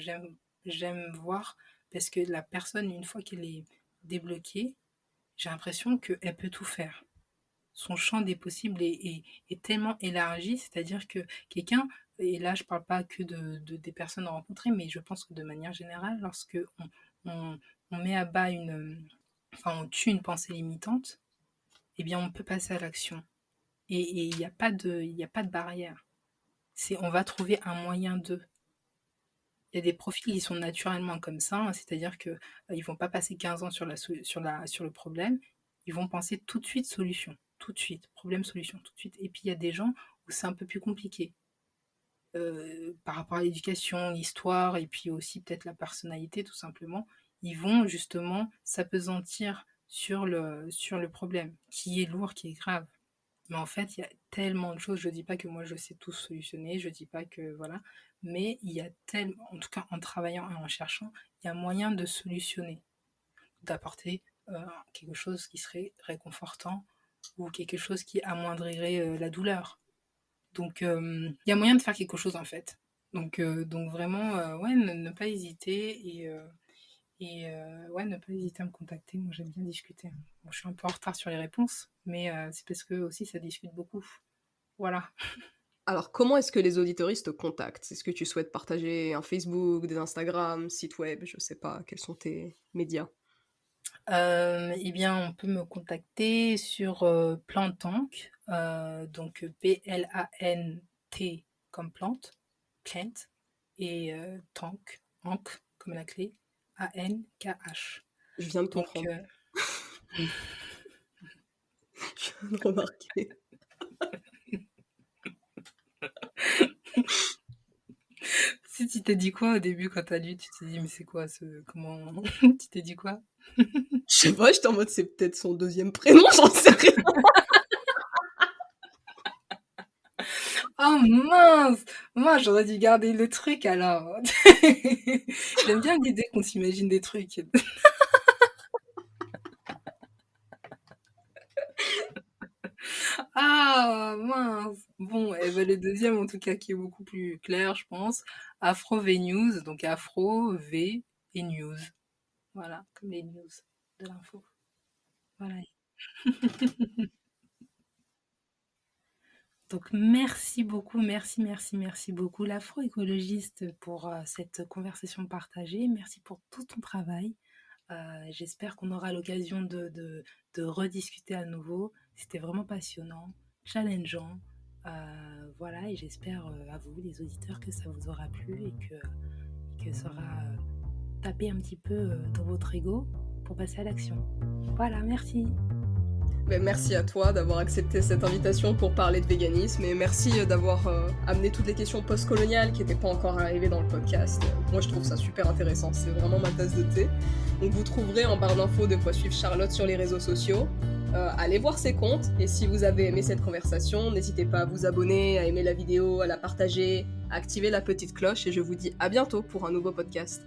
j'aime voir parce que la personne, une fois qu'elle est débloquée, j'ai l'impression qu'elle peut tout faire. Son champ des possibles est tellement élargi, c'est-à-dire que quelqu'un, et là je parle pas que des personnes rencontrées, mais je pense que de manière générale, lorsque on, on met à bas on tue une pensée limitante, eh bien on peut passer à l'action. Et il y a pas de barrière. On va trouver un moyen de. Il y a des profils qui sont naturellement comme ça, hein, c'est-à-dire que ils vont pas passer 15 ans sur le problème, ils vont penser tout de suite solution, tout de suite, problème, solution, tout de suite. Et puis il y a des gens où c'est un peu plus compliqué par rapport à l'éducation, l'histoire, et puis aussi peut-être la personnalité, tout simplement. Ils vont justement s'apesantir sur le problème, qui est lourd, qui est grave. Mais en fait, il y a tellement de choses. Je dis pas que moi je sais tout solutionner, je dis pas que voilà, mais il y a tellement, en tout cas en travaillant et en cherchant, il y a moyen de solutionner, d'apporter quelque chose qui serait réconfortant ou quelque chose qui amoindrirait la douleur. Donc il y a moyen de faire quelque chose en fait. Donc vraiment, ouais, ne pas hésiter ouais, ne pas hésiter à me contacter. Moi, j'aime bien discuter. Bon, je suis un peu en retard sur les réponses, mais c'est parce que aussi ça discute beaucoup. Voilà. Alors, comment est-ce que les auditoristes te contactent? Est-ce que tu souhaites partager un Facebook, des Instagram, site web? Je sais pas, quels sont tes médias? Eh bien, on peut me contacter sur Plantank, donc P-L-A-N-T comme plante, plant, et tank, ank comme la clé, A-N-K-H. Je viens de Donc, comprendre. Je viens de remarquer. si tu t'es dit quoi au début quand t'as lu, tu t'es dit mais c'est quoi ce comment tu t'es dit quoi? Je sais pas, j'étais en mode c'est peut-être son deuxième prénom, j'en sais rien. Oh mince! Moi j'aurais dû garder le truc alors. J'aime bien l'idée qu'on s'imagine des trucs. Ah mince! Bon, et ben le deuxième en tout cas qui est beaucoup plus clair, je pense. Afro V News, donc Afro V et News. Voilà, comme les news de l'info. Voilà. Donc merci beaucoup, merci beaucoup l'afroécologiste pour cette conversation partagée. Merci pour tout ton travail. J'espère qu'on aura l'occasion de rediscuter à nouveau. C'était vraiment passionnant, challengeant. Voilà, et j'espère à vous, les auditeurs, que ça vous aura plu que ça aura tapé un petit peu dans votre ego pour passer à l'action. Voilà, merci. Mais merci à toi d'avoir accepté cette invitation pour parler de véganisme et merci d'avoir amené toutes les questions post-coloniales qui n'étaient pas encore arrivées dans le podcast. Moi je trouve ça super intéressant, c'est vraiment ma tasse de thé. Donc vous trouverez en barre d'infos de quoi suivre Charlotte sur les réseaux sociaux. Allez voir ses comptes et si vous avez aimé cette conversation, n'hésitez pas à vous abonner, à aimer la vidéo, à la partager, à activer la petite cloche et je vous dis à bientôt pour un nouveau podcast.